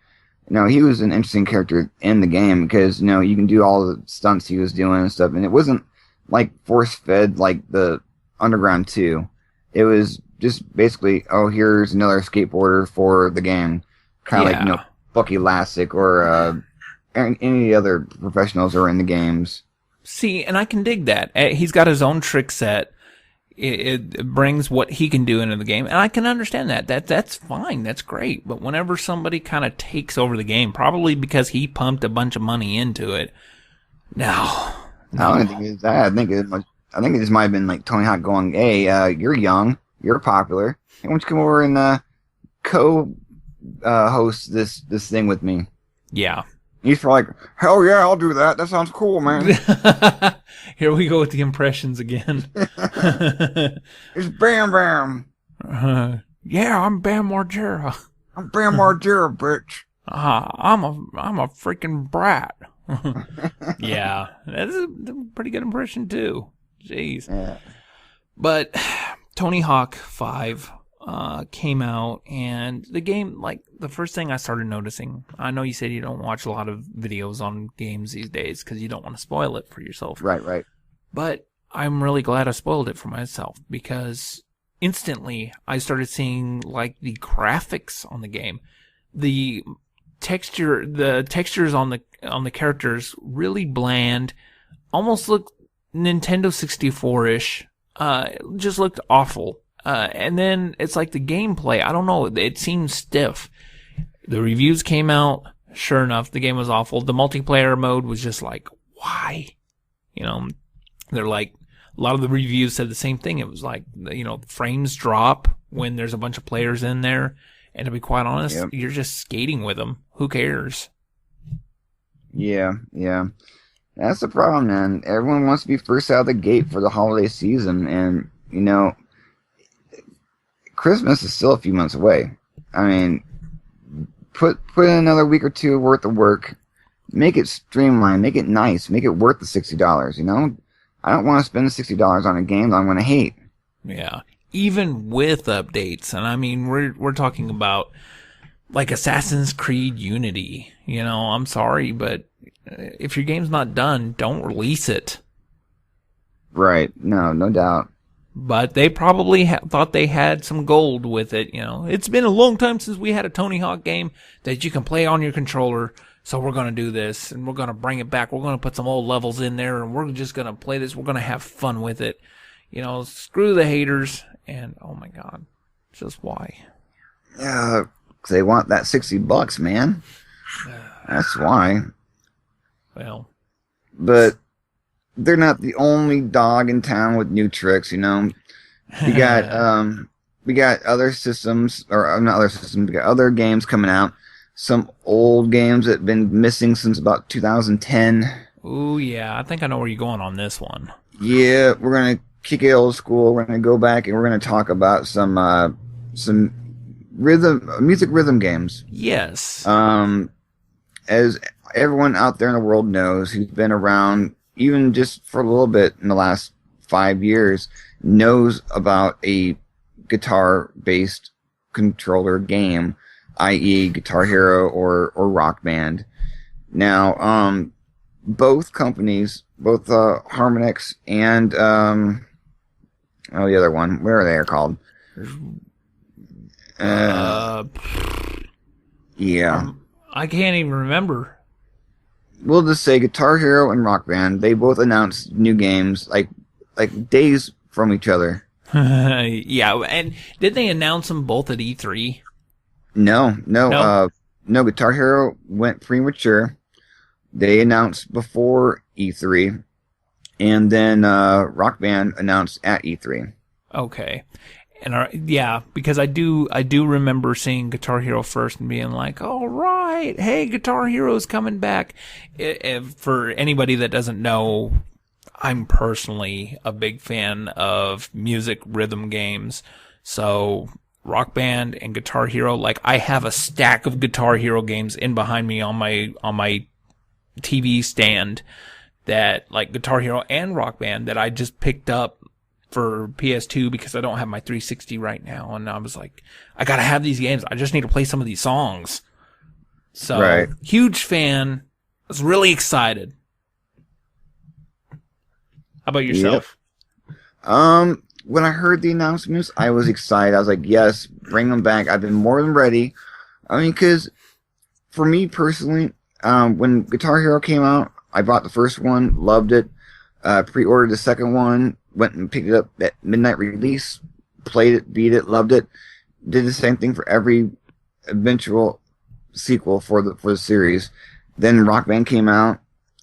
He was an interesting character in the game because you can do all the stunts he was doing and stuff, and it wasn't like force fed like the Underground 2. It was just basically, oh, here's another skateboarder for the game, kind of like Bucky Lasek or any other professionals are in the games. See, and I can dig that. He's got his own trick set. It brings what he can do into the game, and I can understand that. That's fine. That's great. But whenever somebody kind of takes over the game, probably because he pumped a bunch of money into it, no. I don't think it's that. I think it just might have been like Tony Hawk going, "Hey, you're young, you're popular. Why don't you come over and host this thing with me?" Yeah. He's probably like, "Hell yeah, I'll do that. That sounds cool, man." Here we go with the impressions again. It's Bam Bam. Yeah, I'm Bam Margera. I'm Bam Margera, bitch. I'm a freaking brat. Yeah, that's a pretty good impression too. Jeez. Yeah. But Tony Hawk 5 came out, and the game, like, the first thing I started noticing, I know you said you don't watch a lot of videos on games these days because you don't want to spoil it for yourself. Right. But I'm really glad I spoiled it for myself because instantly I started seeing, like, the graphics on the game. The textures on the characters really bland, almost looked Nintendo 64-ish, just looked awful. And then it's like the gameplay, I don't know, it seemed stiff. The reviews came out, sure enough, the game was awful. The multiplayer mode was just like, why? They're like, a lot of the reviews said the same thing. It was like, frames drop when there's a bunch of players in there. And to be quite honest, You're just skating with them. Who cares? Yeah. That's the problem, man. Everyone wants to be first out of the gate for the holiday season. And, Christmas is still a few months away. I mean, put in another week or two worth of work. Make it streamlined. Make it nice. Make it worth the $60, I don't want to spend the $60 on a game that I'm going to hate. Yeah. Even with updates. And I mean, we're talking about like Assassin's Creed Unity. I'm sorry, but if your game's not done, don't release it. Right. No doubt. But they probably thought they had some gold with it. It's been a long time since we had a Tony Hawk game that you can play on your controller. So we're going to do this and we're going to bring it back. We're going to put some old levels in there and we're just going to play this. We're going to have fun with it. Screw the haters. And oh my God, just why? Yeah, 'cause they want that $60, man. That's why. Well, but they're not the only dog in town with new tricks. We got we got other systems, or not other systems. We got other games coming out. Some old games that have been missing since about 2010. Ooh, yeah, I think I know where you're going on this one. Yeah, we're gonna kick it old school. We're gonna go back and we're gonna talk about some music rhythm games. Yes. As everyone out there in the world knows, who's been around even just for a little bit in the last 5 years, knows about a guitar-based controller game, i.e. Guitar Hero or Rock Band. Now, both companies, both Harmonix and the other one, where are they called? Yeah. I can't even remember. We'll just say Guitar Hero and Rock Band. They both announced new games like days from each other. Yeah, and did they announce them both at E3? No. Guitar Hero went premature. They announced before E3, and then Rock Band announced at E3. Okay. And because I do remember seeing Guitar Hero first and being like, all right, hey, Guitar Hero's coming back. For anybody that doesn't know, I'm personally a big fan of music rhythm games. So Rock Band and Guitar Hero, like I have a stack of Guitar Hero games in behind me on my TV stand that like Guitar Hero and Rock Band that I just picked up for PS2 because I don't have my 360 right now. And I was like, I gotta have these games. I just need to play some of these songs. So, Right. Huge fan. I was really excited. How about yourself? Yep. When I heard the announcements, I was excited. I was like, yes, bring them back. I've been more than ready. I mean, because for me personally, when Guitar Hero came out, I bought the first one, loved it, pre-ordered the second one, went and picked it up at midnight release, played it, beat it, loved it. Did the same thing for every eventual sequel for the series. Then Rock Band came out.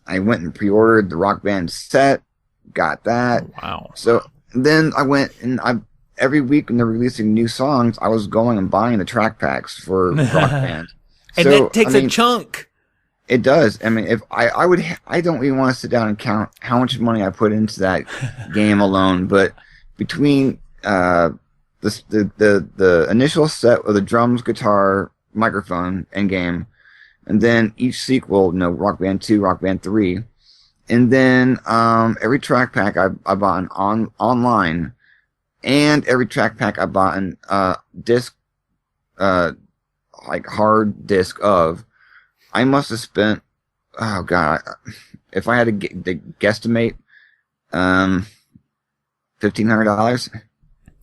I went and pre-ordered the Rock Band set, got that. Wow. So then I went and every week when they're releasing new songs, I was going and buying the track packs for Rock Band. And so, that takes a chunk. It does. I mean, if I don't even want to sit down and count how much money I put into that game alone. But between the initial set of the drums, guitar, microphone, and game, and then each sequel, Rock Band 2, Rock Band 3, and then every track pack I bought online, and every track pack I bought in disc, like hard disc of. I must have spent, oh god, if I had to guesstimate, $1,500.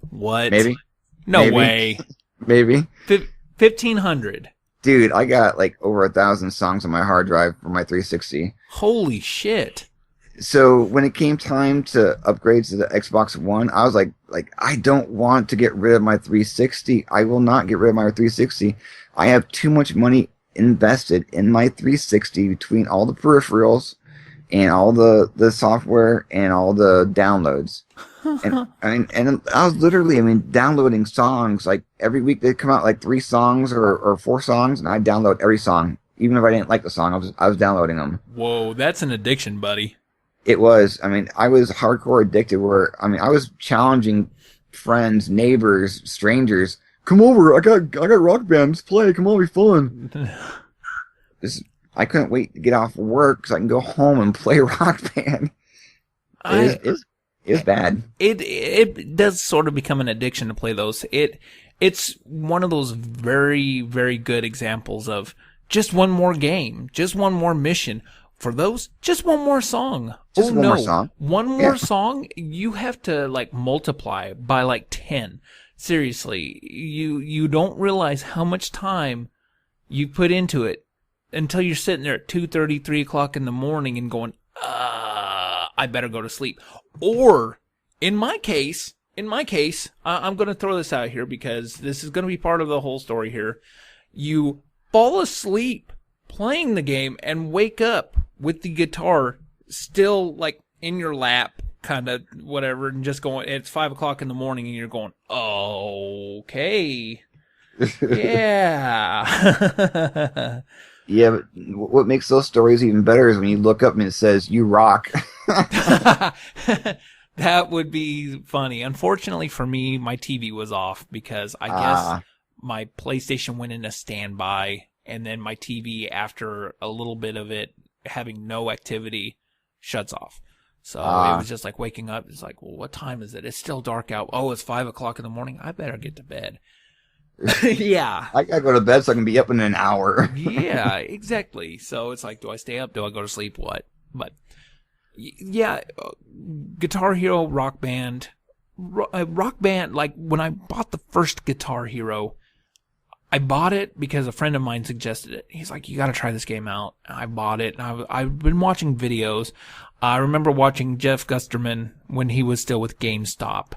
What? Maybe. No Maybe. way. Maybe. 1,500. Dude, I got like over 1,000 songs on my hard drive for my 360. Holy shit. So when it came time to upgrade to the Xbox One, I was like, I don't want to get rid of my 360. I will not get rid of my 360. I have too much money invested in my 360 between all the peripherals and all the software and all the downloads. And I was literally, downloading songs. Like every week they come out like 3 songs or 4 songs, and I download every song. Even if I didn't like the song, I was downloading them. Whoa, that's an addiction, buddy. It was. I was hardcore addicted where, I was challenging friends, neighbors, strangers. Come over, I got Rock Band, let's play, come on, be fun. I couldn't wait to get off work so I can go home and play Rock Band. It was bad. It does sort of become an addiction to play those. It's one of those very, very good examples of just one more game, just one more mission. For those, just one more song. Just one more song. One more song, you have to multiply by 10. Seriously, you don't realize how much time you put into it until you're sitting there at 2:30, 3 o'clock in the morning and going, I better go to sleep. Or, in my case, I'm going to throw this out here because this is going to be part of the whole story here. You fall asleep playing the game and wake up with the guitar still in your lap, kind of whatever, and just going, it's 5 o'clock in the morning and you're going, okay. Yeah. Yeah, but what makes those stories even better is when you look up and it says, you rock. That would be funny. Unfortunately for me, my TV was off because I guess my PlayStation went into standby, and then my TV, after a little bit of it having no activity, shuts off. So it was just waking up. It's well, what time is it? It's still dark out. Oh, it's 5 o'clock in the morning. I better get to bed. Yeah. I gotta go to bed so I can be up in an hour. Yeah, exactly. So it's do I stay up? Do I go to sleep? What? But yeah, Guitar Hero, Rock Band. Rock Band, when I bought the first Guitar Hero, I bought it because a friend of mine suggested it. He's like, you got to try this game out. I bought it, and I've been watching videos. I remember watching Jeff Gusterman when he was still with GameStop.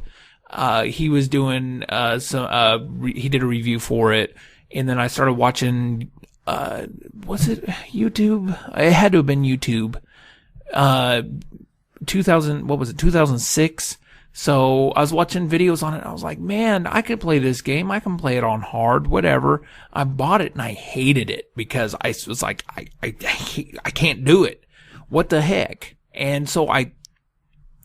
He was doing he did a review for it, and then I started watching. Was it YouTube? It had to have been YouTube. 2006. So I was watching videos on it. I was like, man, I could play this game. I can play it on hard, whatever. I bought it and I hated it because I was like, I can't do it. What the heck? And so I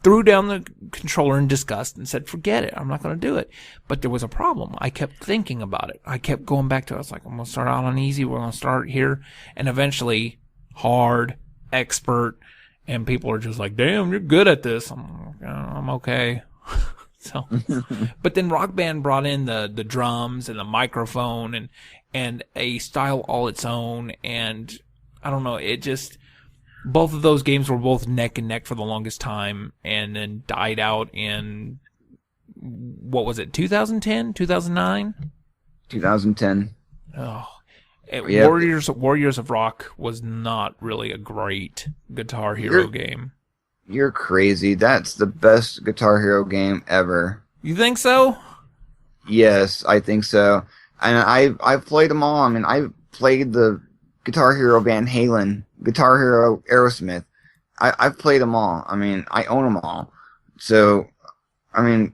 threw down the controller in disgust and said, forget it. I'm not going to do it. But there was a problem. I kept thinking about it. I kept going back to it. I was like, I'm going to start out on easy. We're going to start here. And eventually hard, expert. And people are just like, damn, you're good at this. I'm okay. So, but then Rock Band brought in the drums and the microphone and a style all its own. And I don't know, it just, both of those games were both neck and neck for the longest time and then died out in, what was it, 2010, 2009? 2010. Oh, Yeah. Warriors of Rock was not really a great Guitar Hero game. You're crazy. That's the best Guitar Hero game ever. You think so? Yes, I think so. And I've played them all. I mean, I've played the Guitar Hero Van Halen, Guitar Hero Aerosmith. I've played them all. I mean, I own them all. So, I mean,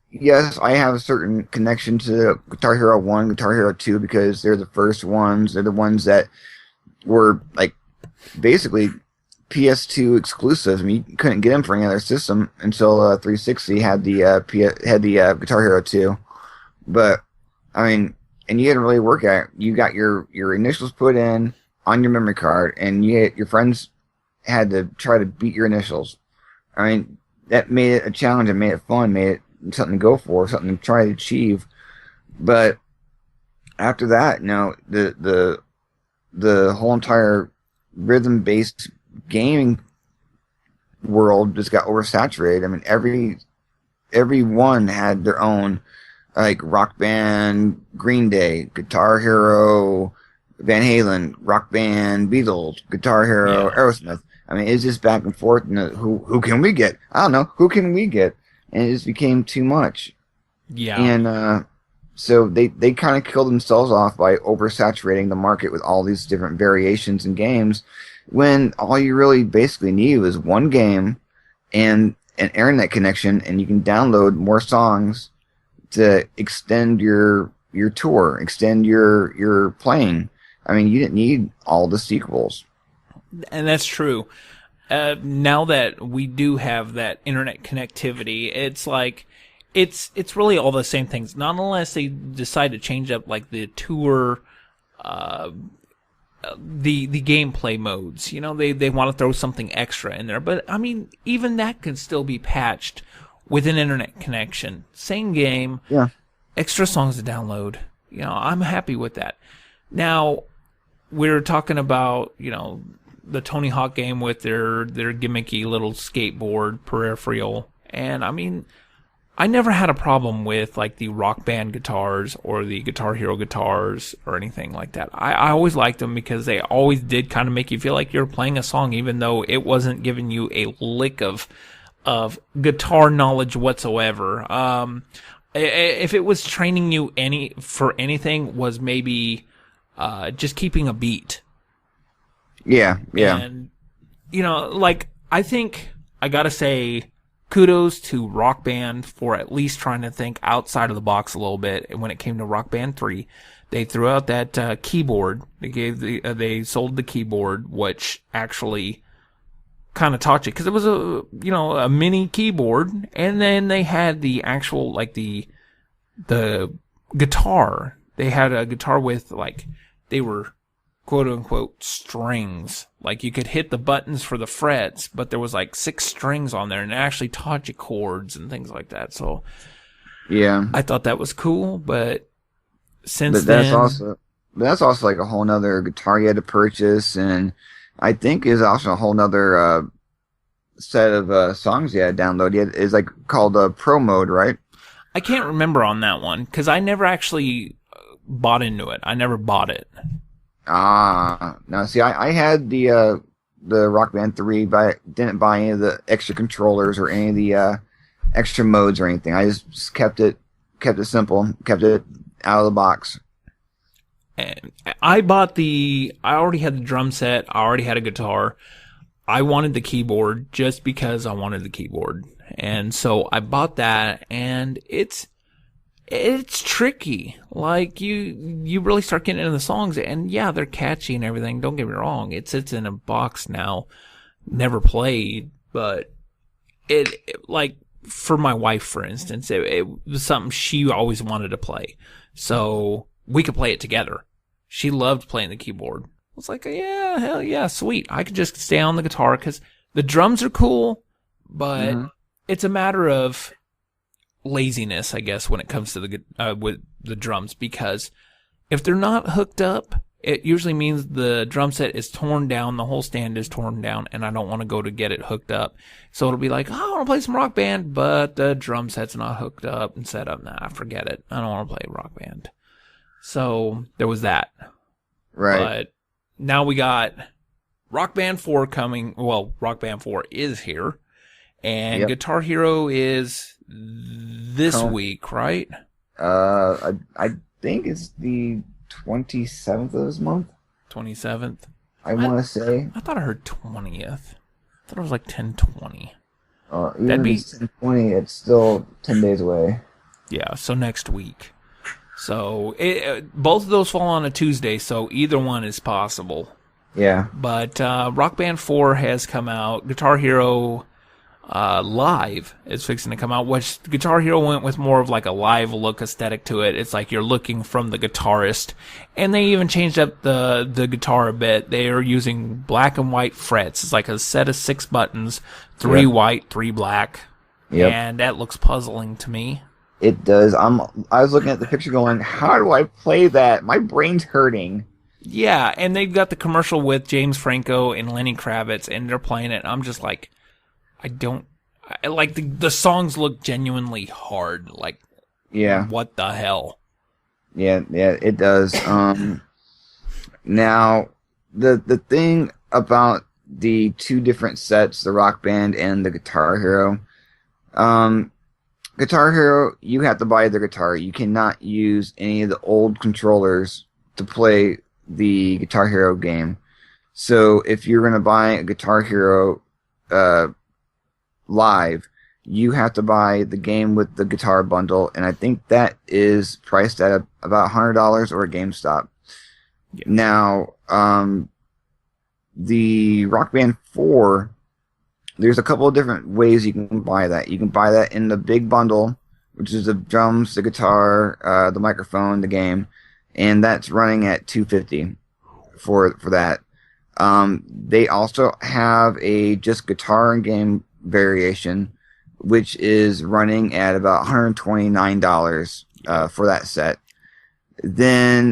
yes, I have a certain connection to Guitar Hero 1, Guitar Hero 2, because they're the first ones. They're the ones that were, like, basically PS2 exclusives. I mean, you couldn't get them for any other system until 360 had the Guitar Hero 2. But I mean, and you had to really work at it. You got your initials put in on your memory card, and your friends had to try to beat your initials. I mean, that made it a challenge and made it fun, made it something to go for, something to try to achieve. But after that, the whole entire rhythm-based gaming world just got oversaturated. I mean, everyone had their own, like, Rock Band, Green Day, Guitar Hero, Van Halen, Rock Band, Beatles, Guitar Hero, Aerosmith. I mean, it's just back and forth. And who can we get? I don't know. Who can we get? And it just became too much. Yeah. And so they kind of killed themselves off by oversaturating the market with all these different variations in games, when all you really basically need was one game and an internet connection, and you can download more songs to extend your tour, extend your playing. I mean, you didn't need all the sequels. And that's true. Now that we do have that internet connectivity, it's like, it's really all the same things. Not unless they decide to change up, like, the tour, the gameplay modes. You know, they want to throw something extra in there. But, I mean, even that can still be patched with an internet connection. Same game. Yeah. Extra songs to download. You know, I'm happy with that. Now, we're talking about, you know, the Tony Hawk game with their gimmicky little skateboard peripheral. And, I mean, I never had a problem with, like, the Rock Band guitars or the Guitar Hero guitars or anything like that. I always liked them because they always did kind of make you feel like you're playing a song, even though it wasn't giving you a lick of guitar knowledge whatsoever. If it was training you for anything, was maybe just keeping a beat. Yeah. And, you know, like, I think I gotta say, kudos to Rock Band for at least trying to think outside of the box a little bit. And when it came to Rock Band 3, they threw out that keyboard. They sold the keyboard, which actually kind of taught you, because it was a mini keyboard, and then they had the actual, like, the guitar. They had a guitar with, like, they were quote unquote strings. Like, you could hit the buttons for the frets, but there was like 6 strings on there, and it actually taught you chords and things like that. So yeah, I thought that was cool, but that's also like a whole nother guitar you had to purchase, and I think is also a whole nother set of songs you had to download. It's like called Pro Mode, right? I can't remember on that one because I never actually bought into it. I never bought it. Now see, I had the Rock Band 3, but I didn't buy any of the extra controllers or any of the extra modes or anything. I just kept it simple, kept it out of the box. And I already had the drum set. I already had a guitar. I wanted the keyboard just because I wanted the keyboard. And so I bought that, and it's tricky. Like, you really start getting into the songs, and yeah, they're catchy and everything. Don't get me wrong. It sits in a box now, never played, but it like, for my wife, for instance, it was something she always wanted to play. So we could play it together. She loved playing the keyboard. I was like, yeah, hell yeah, sweet. I could just stay on the guitar because the drums are cool, but it's a matter of laziness, I guess, when it comes to with the drums, because if they're not hooked up, it usually means the drum set is torn down, the whole stand is torn down, and I don't want to go to get it hooked up. So it'll be like, oh, I want to play some Rock Band, but the drum set's not hooked up and set up. Nah, forget it. I don't want to play Rock Band. So there was that. Right. But now we got Rock Band 4 coming. Well, Rock Band 4 is here. And Guitar Hero is this week, right? I think it's the 27th of this month. 27th? I want to say. I thought I heard 20th. I thought it was like 10/20. Even if it's 10/20, it's still 10 days away. Yeah, so next week. So both of those fall on a Tuesday, so either one is possible. Yeah. But Rock Band 4 has come out. Guitar Hero Live is fixing to come out, which Guitar Hero went with more of like a live look aesthetic to it. It's like you're looking from the guitarist, and they even changed up the guitar a bit. They are using black and white frets. It's like a set of 6 buttons, 3 white, 3 black, and that looks puzzling to me. It does. I was looking at the picture going, how do I play that? My brain's hurting. Yeah, and they've got the commercial with James Franco and Lenny Kravitz, and they're playing it. I'm just like, the songs look genuinely hard. Like, what the hell? Yeah, it does. Now, the thing about the 2 different sets, the Rock Band and the Guitar Hero, Guitar Hero, you have to buy the guitar. You cannot use any of the old controllers to play the Guitar Hero game. So if you're going to buy a Guitar Hero Live, you have to buy the game with the guitar bundle, and I think that is priced at about $100 or a GameStop. Yeah. Now, the Rock Band 4, there's a couple of different ways you can buy that. You can buy that in the big bundle, which is the drums, the guitar, the microphone, the game, and that's running at $250 for that. They also have a just guitar and game variation, which is running at about $129 for that set. Then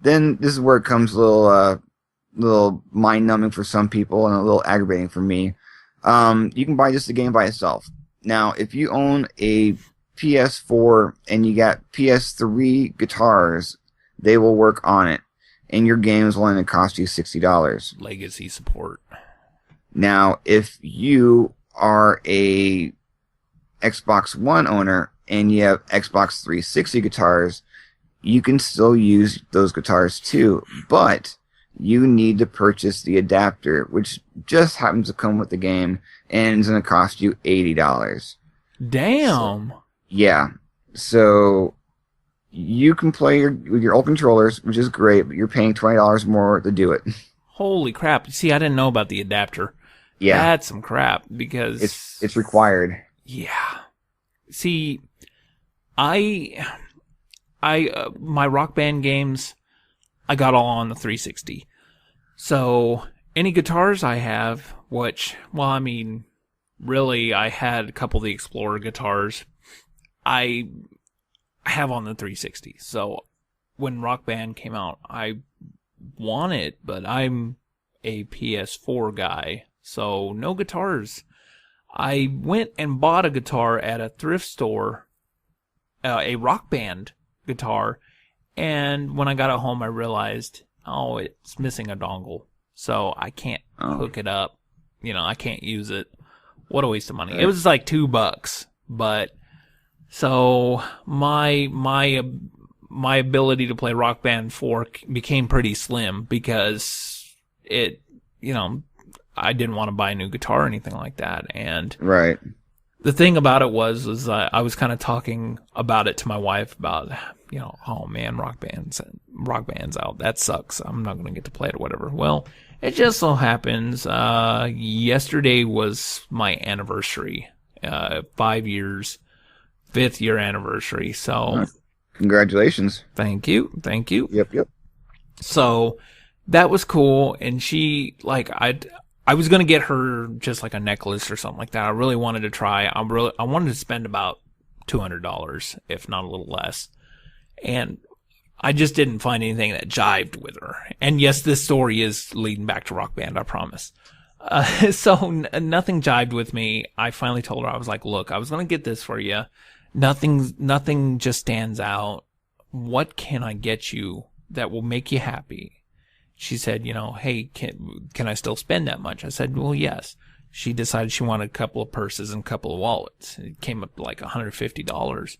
this is where it comes a little mind numbing for some people and a little aggravating for me. You can buy just the game by itself. Now, if you own a PS4 and you got PS3 guitars, they will work on it, and your game is only going to cost you $60. Legacy support. Now, if you are a Xbox One owner and you have Xbox 360 guitars, you can still use those guitars too, but you need to purchase the adapter, which just happens to come with the game, and it's going to cost you $80. Damn. So you can play with your old controllers, which is great, but you're paying $20 more to do it. Holy crap. See, I didn't know about the adapter. Yeah. That's some crap, because it's required. Yeah. See, my Rock Band games, I got all on the 360. So any guitars I have, which, well, I mean, really, I had a couple of the Explorer guitars, I have on the 360. So when Rock Band came out, I want it, but I'm a PS4 guy, so no guitars. I went and bought a guitar at a thrift store, a Rock Band guitar, and when I got it home, I realized, it's missing a dongle, so I can't hook it up. I can't use it. What a waste of money. It was like $2, but so my ability to play Rock Band 4 became pretty slim, because I didn't want to buy a new guitar or anything like that. And right. The thing about it was I was kind of talking about it to my wife about, oh man, Rock Band's out. That sucks. I'm not going to get to play it or whatever. Well, it just so happens, yesterday was my anniversary, 5 years, 5th year anniversary. So congratulations. Thank you. Yep. So that was cool. And she, I was going to get her just like a necklace or something like that. I really wanted to try. I wanted to spend about $200, if not a little less. And I just didn't find anything that jived with her. And yes, this story is leading back to Rock Band, I promise. So nothing jived with me. I finally told her, I was like, look, I was going to get this for you. Nothing just stands out. What can I get you that will make you happy? She said, hey, can I still spend that much? I said, well, yes. She decided she wanted a couple of purses and a couple of wallets. It came up to like $150.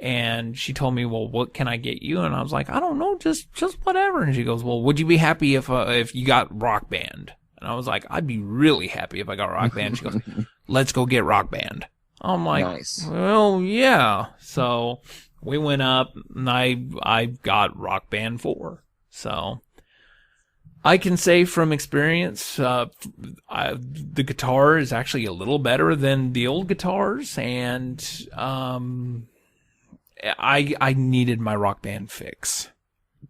And she told me, well, what can I get you? And I was like, I don't know, just whatever. And she goes, well, would you be happy if you got Rock Band? And I was like, I'd be really happy if I got Rock Band. She goes, let's go get Rock Band. I'm like, nice. Well, yeah. So we went up and I got Rock Band 4. So I can say from experience, the guitar is actually a little better than the old guitars, and I needed my Rock Band fix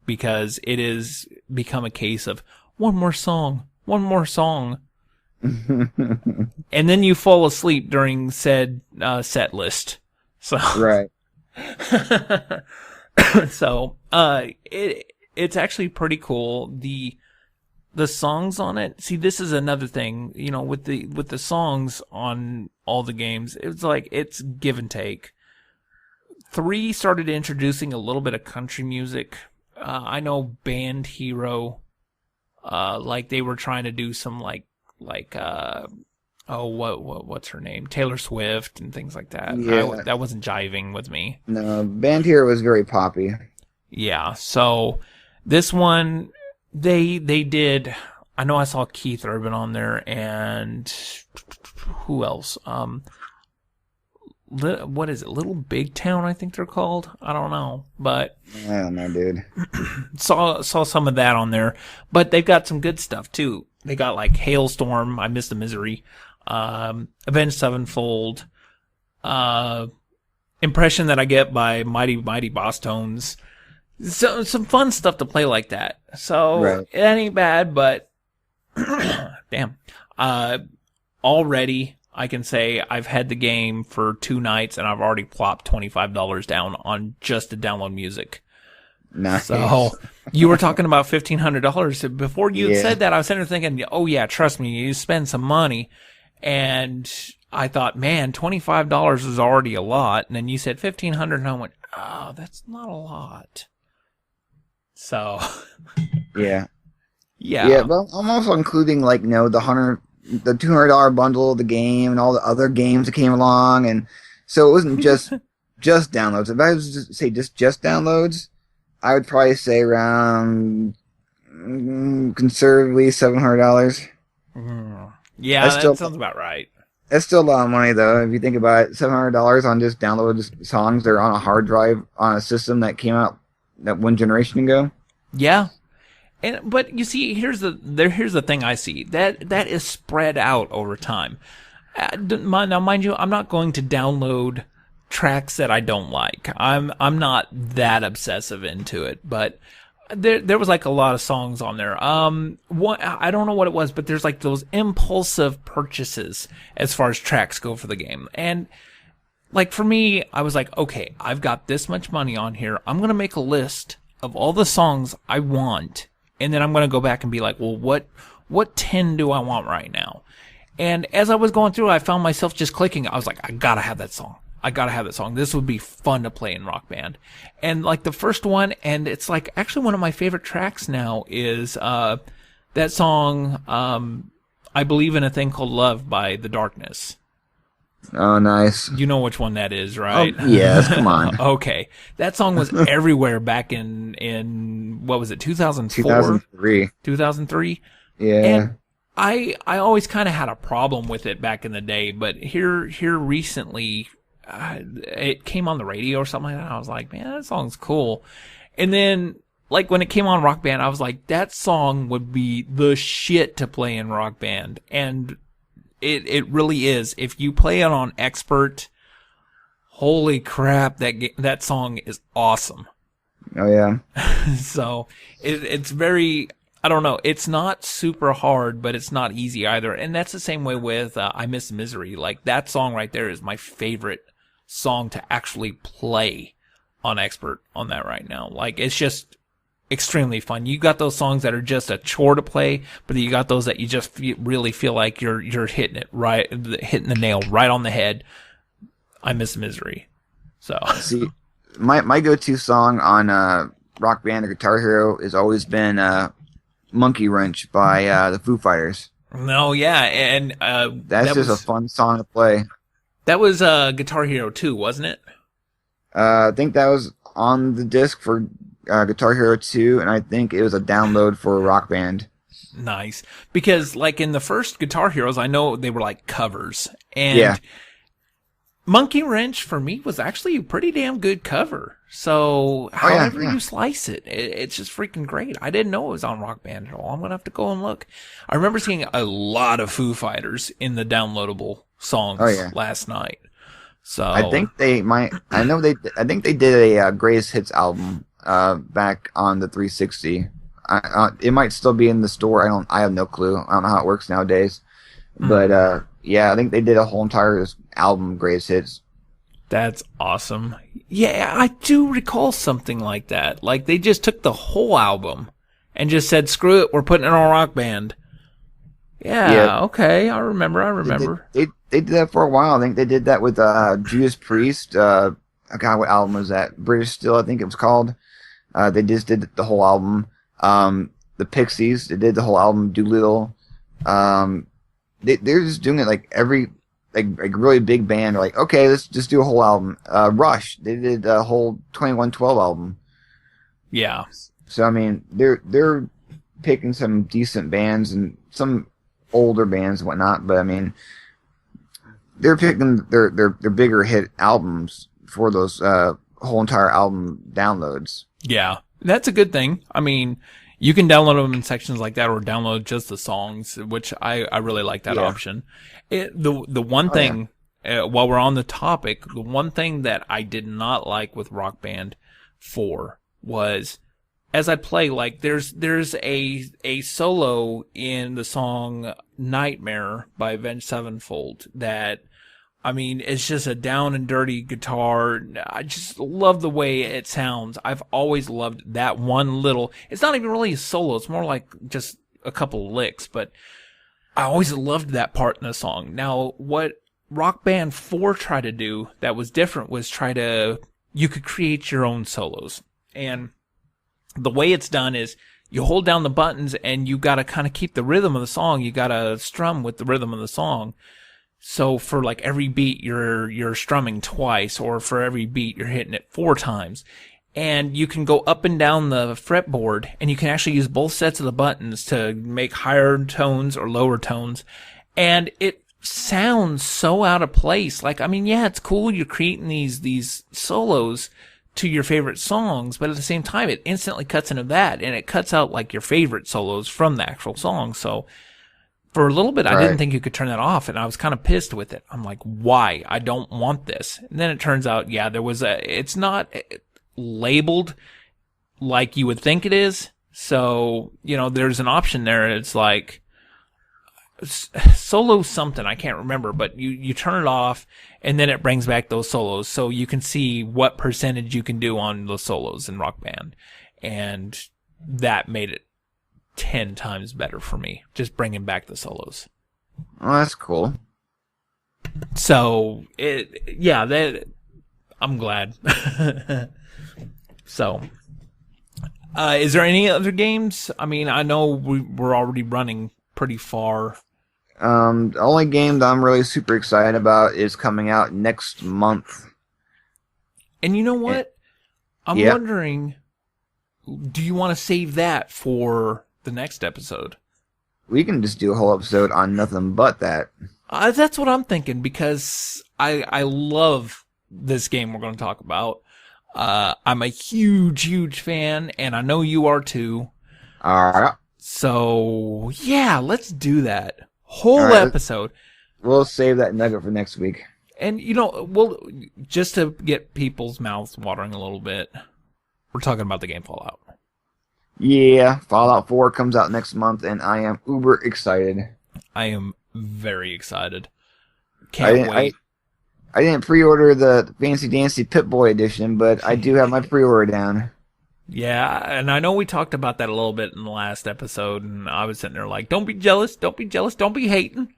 because it has become a case of one more song, and then you fall asleep during said set list. So right. So it's actually pretty cool. The songs on it. See, this is another thing, with the songs on all the games. It's like it's give and take. 3 started introducing a little bit of country music. I know Band Hero, like they were trying to do some what's her name? Taylor Swift and things like that. Yeah. That wasn't jiving with me. No, Band Hero was very poppy. Yeah. So this one, they did. I know I saw Keith Urban on there, and who else? What is it? Little Big Town, I think they're called. I don't know, but I don't know, dude. saw some of that on there, but they've got some good stuff too. They got like Hailstorm, I Miss the Misery, Avenged Sevenfold, Impression That I Get by Mighty Mighty Boss Tones. So some fun stuff to play like that. So right. It ain't bad, but damn. Already I can say I've had the game for 2 nights and I've already plopped $25 down on just to download music. Nice. So you were talking about $1,500 before you said that. I was sitting there thinking, oh yeah, trust me, you spend some money. And I thought, man, $25 is already a lot. And then you said $1,500 and I went, oh, that's not a lot. So yeah. Well, I'm also including the $200 bundle of the game and all the other games that came along, and so it wasn't just downloads. If I was to say just downloads, I would probably say around conservatively $700. Yeah, that sounds about right. That's still a lot of money, though. If you think about it, $700 on just downloaded songs that are on a hard drive on a system that came out that one generation ago. Yeah. But you see, here's the thing I see. That is spread out over time. Now, mind you, I'm not going to download tracks that I don't like. I'm not that obsessive into it, but there was like a lot of songs on there. I don't know what it was, but there's like those impulsive purchases as far as tracks go for the game. And like for me, I was like, okay, I've got this much money on here. I'm going to make a list of all the songs I want. And then I'm going to go back and be like, well, what 10 do I want right now? And as I was going through, I found myself just clicking. I was like, I got to have that song. This would be fun to play in Rock Band. And like the first one, and it's like actually one of my favorite tracks now is that song, I Believe in a Thing Called Love by The Darkness. Oh, nice. You know which one that is, right? Oh, yes, come on. Okay. That song was everywhere back in what was it, 2004? 2003. 2003? Yeah. And I always kind of had a problem with it back in the day, but here recently, it came on the radio or something like that. I was like, man, that song's cool. And then, like, when it came on Rock Band, I was like, that song would be the shit to play in Rock Band. And it really is. If you play it on Expert, holy crap, that song is awesome. Oh, yeah. So, it's very... I don't know. It's not super hard, but it's not easy either. And that's the same way with I Miss Misery. Like, that song right there is my favorite song to actually play on Expert on that right now. Like, it's just extremely fun. You got those songs that are just a chore to play, but you got those that you just really feel like you're hitting it right, hitting the nail right on the head. I Miss Misery. So see, my go-to song on Rock Band or Guitar Hero has always been Monkey Wrench by the Foo Fighters. No, yeah, and that's just a fun song to play. That was Guitar Hero 2, wasn't it? I think that was on the disc for Guitar Hero 2, and I think it was a download for Rock Band. Nice. Because, like, in the first Guitar Heroes, I know they were, like, covers. And yeah. Monkey Wrench, for me, was actually a pretty damn good cover. So, however you slice it, it's just freaking great. I didn't know it was on Rock Band at all. I'm going to have to go and look. I remember seeing a lot of Foo Fighters in the downloadable songs last night. So I think they did a greatest hits album back on the 360. It might still be in the store. I have no clue. I don't know how it works nowadays. But I think they did a whole entire album, greatest hits. That's awesome. Yeah, I do recall something like that. Like, they just took the whole album and just said, "Screw it, we're putting it on Rock Band." Yeah. Okay, I remember. They did that for a while. I think they did that with Judas Priest. God, what album was that? British Steel, I think it was called. They just did the whole album. The Pixies, they did the whole album. Doolittle. They're just doing it like every like really big band. Like, okay, let's just do a whole album. Rush, they did a whole 2112 album. Yeah. So I mean, they're picking some decent bands and some older bands and whatnot, but I mean, they're picking their bigger hit albums for those whole entire album downloads. Yeah, that's a good thing. I mean, you can download them in sections like that, or download just the songs, which I really like that option. The one thing, while we're on the topic, the one thing that I did not like with Rock Band 4 was, as I play, like, there's a solo in the song Nightmare by Avenged Sevenfold that, I mean, it's just a down and dirty guitar. I just love the way it sounds. I've always loved that one little, it's not even really a solo, it's more like just a couple licks, but I always loved that part in the song. Now, what Rock Band 4 tried to do that was different was you could create your own solos. And the way it's done is you hold down the buttons and you gotta kind of keep the rhythm of the song. You gotta strum with the rhythm of the song. So for like every beat, you're strumming twice, or for every beat, you're hitting it 4 times. And you can go up and down the fretboard, and you can actually use both sets of the buttons to make higher tones or lower tones. And it sounds so out of place. Like, I mean, yeah, it's cool. You're creating these solos to your favorite songs, but at the same time, it instantly cuts into that, and it cuts out like your favorite solos from the actual song. So for a little bit, I didn't think you could turn that off, and I was kind of pissed with it. I'm like, why? I don't want this. And then it turns out, yeah, it's not labeled like you would think it is. So, there's an option there. It's like solo something, I can't remember, but you turn it off, and then it brings back those solos, so you can see what percentage you can do on those solos in Rock Band. And that made it 10 times better for me, just bringing back the solos. Oh, that's cool. So, I'm glad. So, is there any other games? I mean, I know we're already running pretty far. The only game that I'm really super excited about is coming out next month. And you know what? I'm wondering, do you want to save that for the next episode? We can just do a whole episode on nothing but that. That's what I'm thinking, because I love this game we're going to talk about. I'm a huge fan, and I know you are too. All right. So, yeah, let's do that. Whole episode. We'll save that nugget for next week. And, we'll just to get people's mouths watering a little bit, we're talking about the game Fallout. Yeah, Fallout 4 comes out next month, and I am uber excited. I am very excited. I Can't didn't, wait. I didn't pre-order the Fancy Dancy Pip-Boy edition, but I do have my pre-order down. Yeah, and I know we talked about that a little bit in the last episode, and I was sitting there like, don't be jealous, don't be jealous, don't be hating.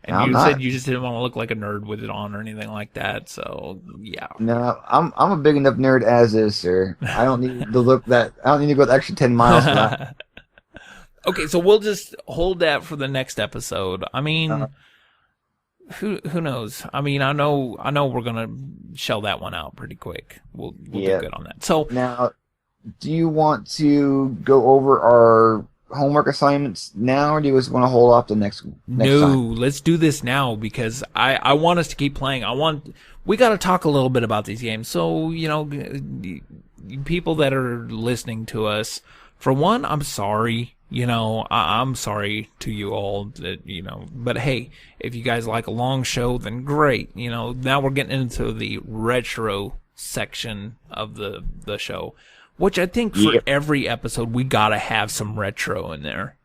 And I'm you not. said you just didn't want to look like a nerd with it on or anything like that, so yeah. No, I'm a big enough nerd as is, sir. I don't need to look that. I don't need to go the extra 10 miles for that. Okay, so we'll just hold that for the next episode. I mean, who knows? I mean, I know we're gonna shell that one out pretty quick. We'll Yeah. do good on that. So Now, do you want to go over our homework assignments now, or do you just want to hold off the next no, time? let's do this now because I want us to keep playing. We got to talk a little bit about these games. So, people that are listening to us, for one, I'm sorry. I'm sorry to you all that, but hey, if you guys like a long show, then great. Now we're getting into the retro section of the show, which I think for every episode, we got to have some retro in there.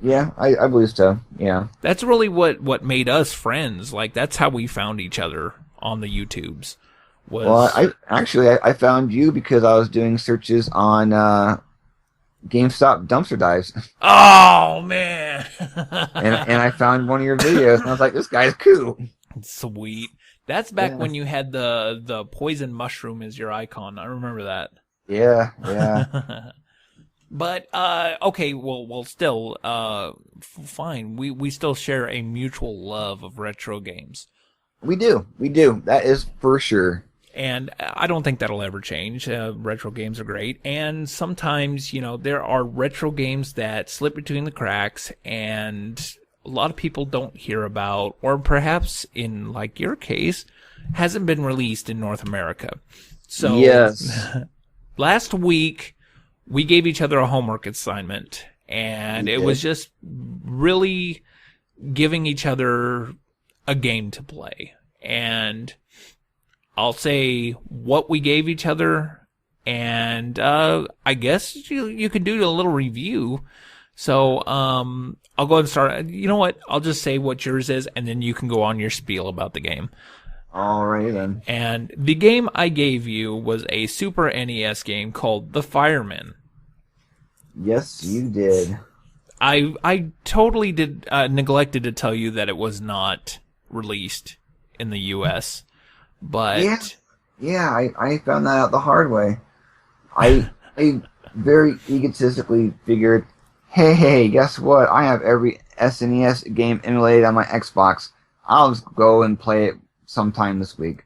Yeah, I believe so. Yeah. That's really what made us friends. Like, that's how we found each other on the YouTubes. Well, I found you because I was doing searches on GameStop dumpster dives. Oh, man. and I found one of your videos, and I was like, this guy's cool. Sweet. That's back when you had the poison mushroom as your icon. I remember that. Yeah. But okay, well, still, fine. We still share a mutual love of retro games, We do. That is for sure. and I don't think that'll ever change. Retro games are great, and sometimes there are retro games that slip between the cracks, and a lot of people don't hear about, or perhaps in like your case, hasn't been released in North America. So Yes. last week, we gave each other a homework assignment, and it was just really giving each other a game to play. And I'll say what we gave each other, and I guess you could do a little review. So I'll go ahead and start. You know what? I'll just say what yours is, and then you can go on your spiel about the game. Alrighty then. And the game I gave you was a Super NES game called The Firemen. Yes, you did. I totally did neglected to tell you that it was not released in the U.S. But Yeah, I found that out the hard way. I very egotistically figured, hey, guess what? I have every SNES game emulated on my Xbox. I'll just go and play it sometime this week.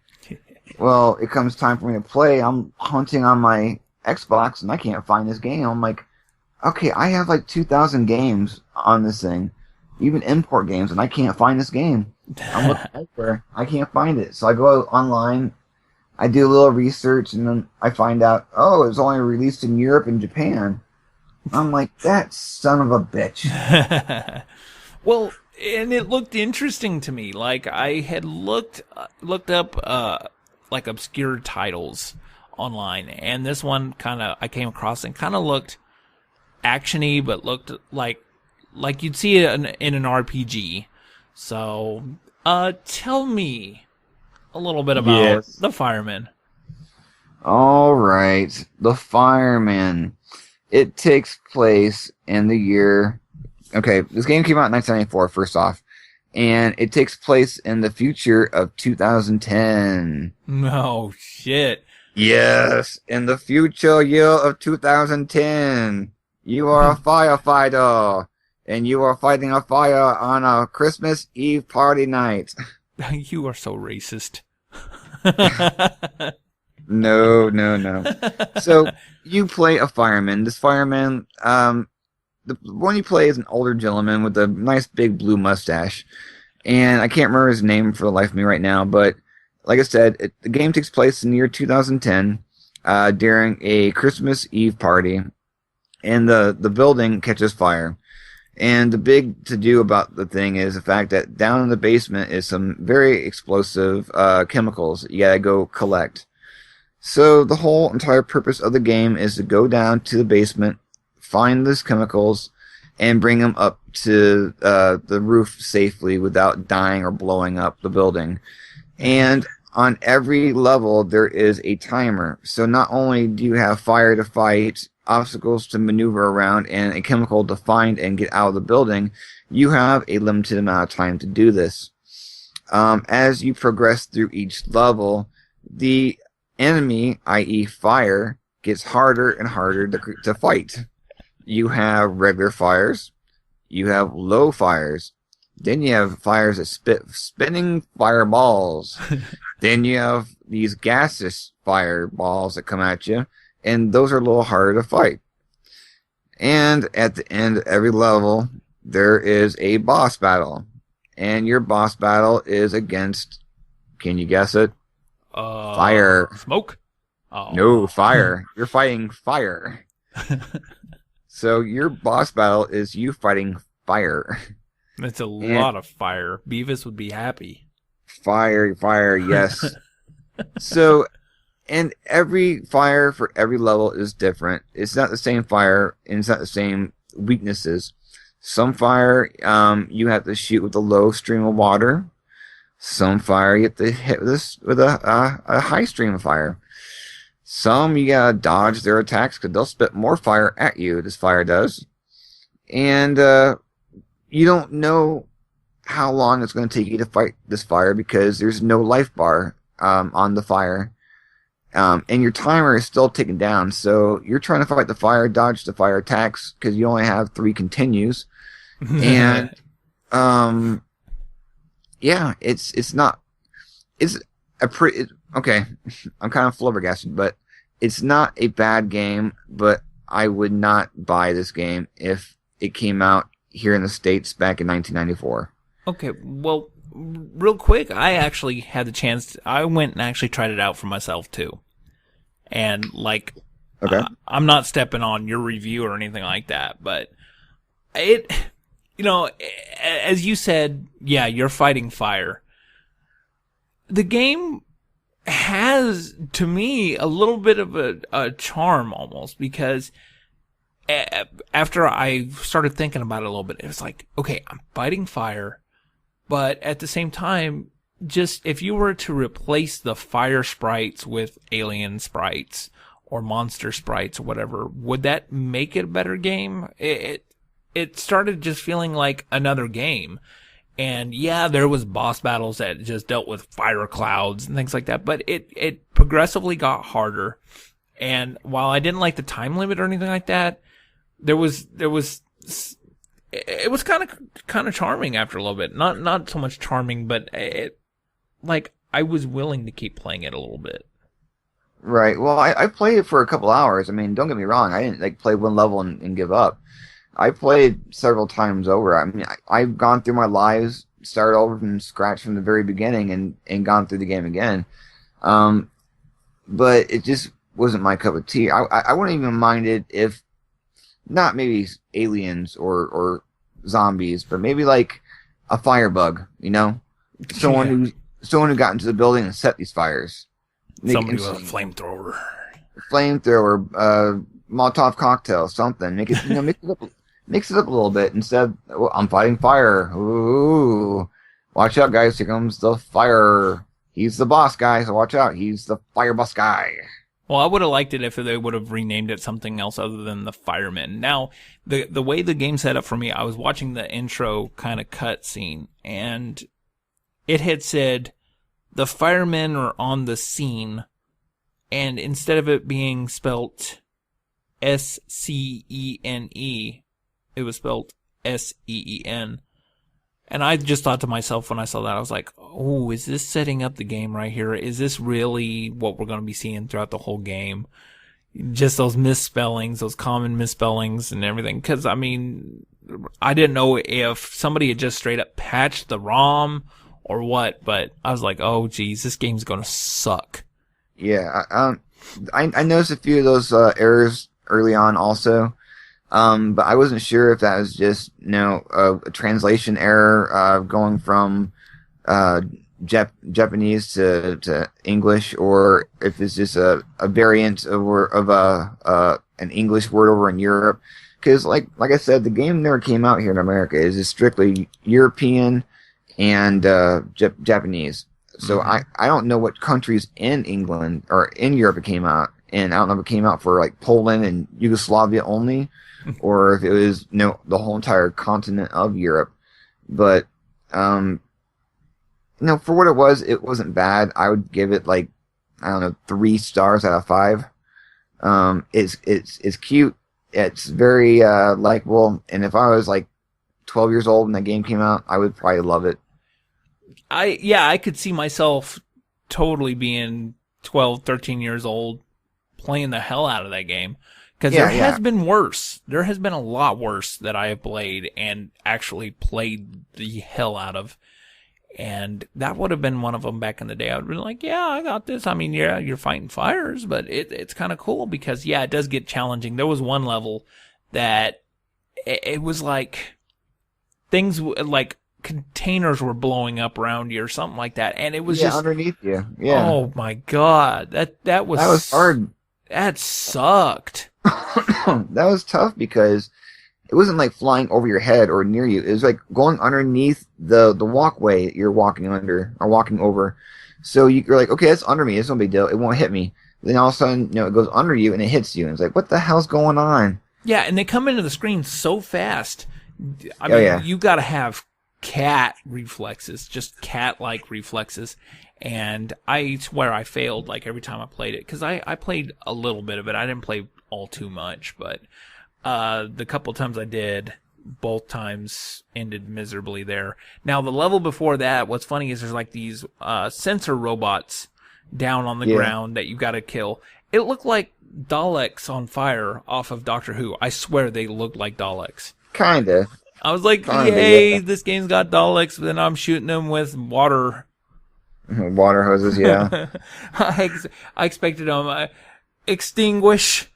Well, it comes time for me to play. I'm hunting on my Xbox, and I can't find this game. I'm like, okay, I have like 2,000 games on this thing, even import games, and I can't find this game. I'm looking everywhere. I can't find it. So I go online, I do a little research, and then I find out, oh, it was only released in Europe and Japan. I'm like, that son of a bitch. Well, and it looked interesting to me. Like I had looked up like obscure titles online, and this one I came across and kind of looked actiony, but looked like you'd see it in an RPG. So, tell me a little bit about The Firemen. All right, The Firemen. It takes place in the year... Okay, this game came out in 1994, first off. And it takes place in the future of 2010. No shit. Yes, in the future year of 2010. You are a firefighter. And you are fighting a fire on a Christmas Eve party night. You are so racist. No. So, you play a fireman. This fireman, the one you play is an older gentleman with a nice big blue mustache. And I can't remember his name for the life of me right now, but like I said, the game takes place in the year 2010 during a Christmas Eve party. And the building catches fire. And the big to-do about the thing is the fact that down in the basement is some very explosive chemicals you gotta go collect. So the whole entire purpose of the game is to go down to the basement, find those chemicals and bring them up to the roof safely without dying or blowing up the building. And on every level, there is a timer. So not only do you have fire to fight, obstacles to maneuver around, and a chemical to find and get out of the building, you have a limited amount of time to do this. As you progress through each level, the enemy, i.e. fire, gets harder and harder to fight. You have regular fires, you have low fires, then you have fires that spinning fireballs, then you have these gaseous fireballs that come at you, and those are a little harder to fight. And at the end of every level, there is a boss battle. And your boss battle is against, can you guess it? Fire. Smoke? Oh. No, fire. You're fighting fire. So your boss battle is you fighting fire. That's a lot of fire. Beavis would be happy. Fire, yes. So, and every fire for every level is different. It's not the same fire, and it's not the same weaknesses. Some fire, you have to shoot with a low stream of water. Some fire, you have to hit with a high stream of fire. Some, you gotta dodge their attacks because they'll spit more fire at you, this fire does. And you don't know how long it's going to take you to fight this fire because there's no life bar on the fire. And your timer is still ticking down, so you're trying to fight the fire, dodge the fire attacks because you only have 3 continues. And yeah, it's a pretty okay. I'm kind of flabbergasted, but it's not a bad game. But I would not buy this game if it came out here in the States back in 1994. Okay, well, real quick, I actually had the chance. I went and actually tried it out for myself too, and like, okay, I'm not stepping on your review or anything like that, but it. You know, as you said, yeah, you're fighting fire. The game has, to me, a little bit of a charm almost, because after I started thinking about it a little bit, it was like, okay, I'm fighting fire, but at the same time, just if you were to replace the fire sprites with alien sprites or monster sprites or whatever, would that make it a better game? It started just feeling like another game. And yeah, there was boss battles that just dealt with fire clouds and things like that, but it progressively got harder. And while I didn't like the time limit or anything like that, it was kind of charming after a little bit. Not so much charming, but like I was willing to keep playing it a little bit. Right. Well, I played it for a couple hours. I mean, don't get me wrong. I didn't like play one level and give up. I played several times over. I mean, I've gone through my lives, started over from scratch from the very beginning, and gone through the game again. But it just wasn't my cup of tea. I wouldn't even mind it if not maybe aliens or zombies, but maybe like a firebug. You know, someone who got into the building and set these fires. Somebody with a flamethrower. Molotov cocktail, something. Make it mix it up a little bit instead of, well, I'm fighting fire. Ooh. Watch out, guys. Here comes the fire. He's the boss guy, so watch out. He's the fire boss guy. Well, I would have liked it if they would have renamed it something else other than the Firemen. Now, the way the game set up for me, I was watching the intro kind of cut scene, and it had said, the firemen are on the scene, and instead of it being spelt SCENE, it was spelled SEEN. And I just thought to myself when I saw that, I was like, oh, is this setting up the game right here? Is this really what we're going to be seeing throughout the whole game? Just those misspellings, those common misspellings and everything. Because, I mean, I didn't know if somebody had just straight up patched the ROM or what, but I was like, oh, geez, this game's going to suck. Yeah, I noticed a few of those errors early on also. But I wasn't sure if that was just, a translation error, going from, Japanese to English, or if it's just a variant of a an English word over in Europe. Because like I said, the game never came out here in America. It's just strictly European and Japanese. So I don't know what countries in England or in Europe it came out. And I don't know if it came out for like Poland and Yugoslavia only, or if it was the whole entire continent of Europe. But for what it wasn't bad. I would give it like, I don't know, 3 stars out of 5. It's cute. It's very likable. And if I was like 12 years old and that game came out, I would probably love it. I could see myself totally being 12, 13 years old playing the hell out of that game. Because there has been worse. There has been a lot worse that I have played and actually played the hell out of. And that would have been one of them back in the day. I would be like, yeah, I got this. I mean, yeah, you're fighting fires, but it's kind of cool because, yeah, it does get challenging. There was one level that it was like things like containers were blowing up around you or something like that. And it was just underneath you. Yeah. Oh my God. That was hard. That sucked. That was tough because it wasn't like flying over your head or near you. It was like going underneath the walkway that you're walking under or walking over. So you're like, okay, it's under me. It's no big deal. It won't hit me. Then all of a sudden, it goes under you and it hits you. And it's like, what the hell's going on? Yeah, and they come into the screen so fast. I mean, you got to have cat reflexes, just cat-like reflexes. And I swear I failed like every time I played it because I played a little bit of it. I didn't play all too much, but the couple times I did, both times ended miserably there. Now, the level before that, what's funny is there's like these sensor robots down on the ground that you got to kill. It looked like Daleks on fire off of Doctor Who. I swear they looked like Daleks. Kinda. I was like, yay, this game's got Daleks, but then I'm shooting them with water. Water hoses, yeah. I expected them. Extinguish.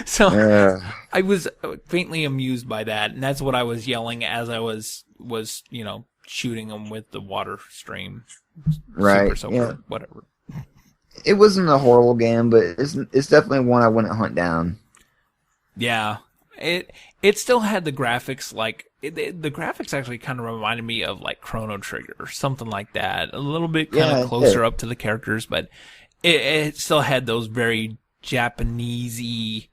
So I was faintly amused by that, and that's what I was yelling as I was shooting them with the water stream. Right. Super, whatever. It wasn't a horrible game, but it's definitely one I wouldn't hunt down. Yeah. It still had the graphics the graphics actually kind of reminded me of like Chrono Trigger or something like that. A little bit kind of closer up to the characters, but it still had those very Japanesey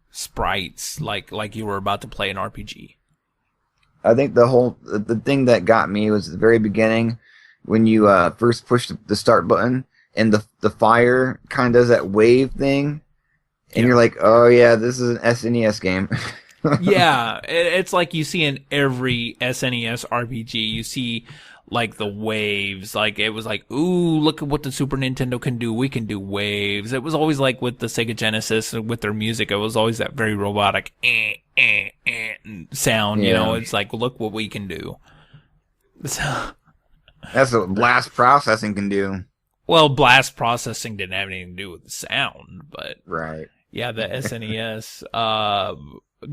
sprites like you were about to play an RPG. I think the thing that got me was at the very beginning when you first pushed the start button and the fire kind of does that wave thing. And you're like, oh yeah, this is an SNES game. Yeah, it's like you see in every SNES RPG, you see like the waves. Like it was like, ooh, look at what the Super Nintendo can do. We can do waves. It was always like with the Sega Genesis with their music. It was always that very robotic sound. Yeah. It's like, look what we can do. So, that's what blast processing can do. Well, blast processing didn't have anything to do with the sound, but right. Yeah, the SNES.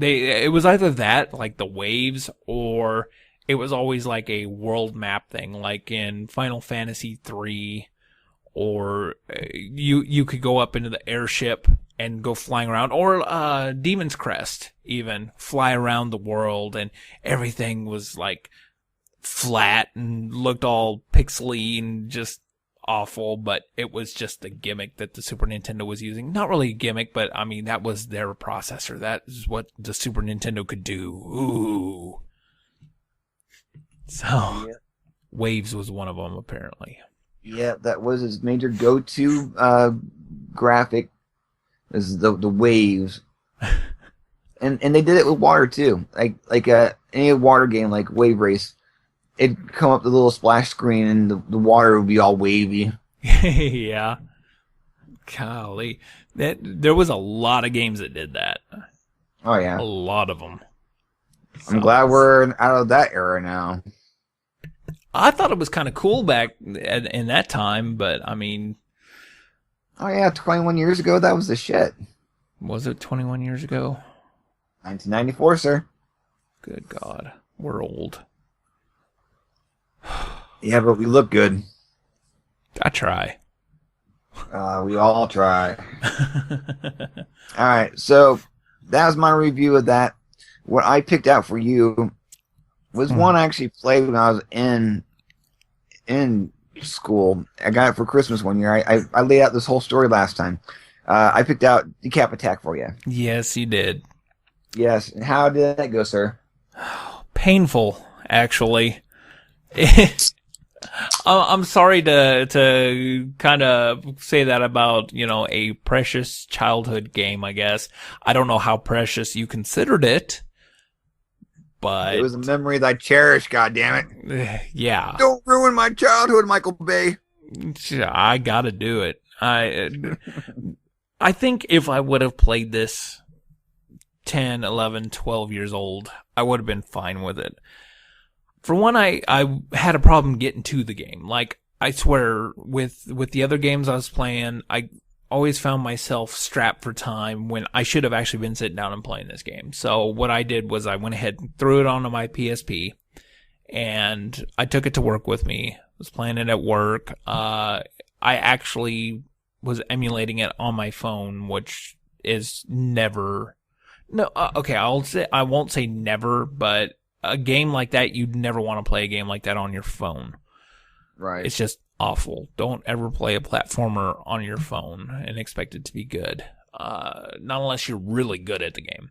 It was either that, like the waves, or it was always like a world map thing, like in Final Fantasy III, or you could go up into the airship and go flying around, or Demon's Crest even, fly around the world, and everything was like flat and looked all pixely and just awful, but it was just the gimmick that the Super Nintendo was using. Not really a gimmick, but I mean, that was their processor. That is what the Super Nintendo could do. Ooh. So, Waves was one of them, apparently. Yeah, that was his major go-to graphic, is the waves. and they did it with water, too. Like any water game, like Wave Race, it'd come up the little splash screen and the water would be all wavy. Yeah. Golly. There was a lot of games that did that. Oh, yeah. A lot of them. I'm glad we're out of that era now. I thought it was kind of cool back in that time, but I mean... Oh, yeah, 21 years ago, that was the shit. Was it 21 years ago? 1994, sir. Good God. We're old. Yeah, but we look good. I try. We all try. All right, so that was my review of that. What I picked out for you was one I actually played when I was in school. I got it for Christmas one year. I laid out this whole story last time. I picked out Decap Attack for you. Yes, you did. Yes. And how did that go, sir? Painful, actually. I'm sorry to kind of say that about, a precious childhood game, I guess. I don't know how precious you considered it, but it was a memory that I cherish, goddammit. Yeah. Don't ruin my childhood, Michael Bay. I gotta do it. I think if I would have played this 10, 11, 12 years old, I would have been fine with it. For one, I had a problem getting to the game. Like, I swear, with the other games I was playing, I always found myself strapped for time when I should have actually been sitting down and playing this game. So what I did was I went ahead and threw it onto my PSP, and I took it to work with me. I was playing it at work. I actually was emulating it on my phone, which is never... No, okay, I won't say never, but a game like that, you'd never want to play a game like that on your phone. Right. It's just awful. Don't ever play a platformer on your phone and expect it to be good. Not unless you're really good at the game.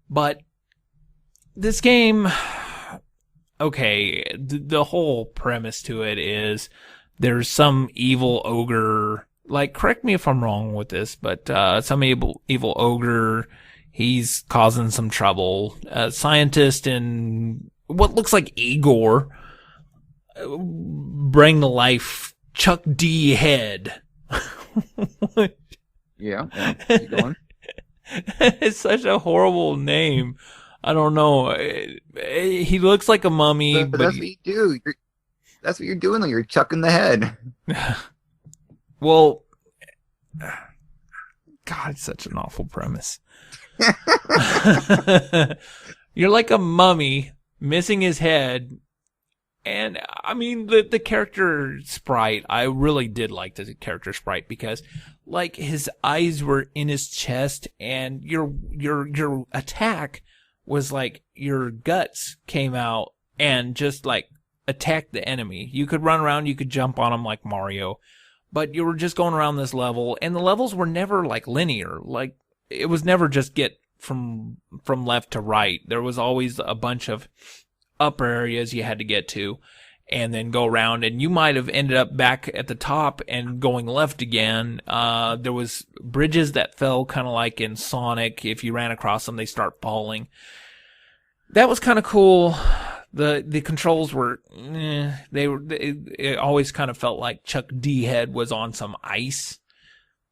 But this game, okay, the whole premise to it is there's some evil ogre, like, correct me if I'm wrong with this, but some evil ogre, he's causing some trouble. A scientist in what looks like Igor bring to life Chuck D. Head. Yeah, keep going. It's such a horrible name. I don't know. He looks like a mummy, but that's what you do. That's what you're doing. You're chucking the head. Well, God, it's such an awful premise. You're like a mummy missing his head. And I mean, the character sprite, I really did like the character sprite because, like, his eyes were in his chest, and your attack was like your guts came out and just like attacked the enemy. You could run around, you could jump on him like Mario, but you were just going around this level, and the levels were never like linear. Like, it was never just get from left to right. There was always a bunch of upper areas you had to get to and then go around, and you might have ended up back at the top and going left again. There was bridges that fell kind of like in Sonic. If you ran across them, they start falling. That was kind of cool. The controls were, it always kind of felt like Chuck D. Head was on some ice.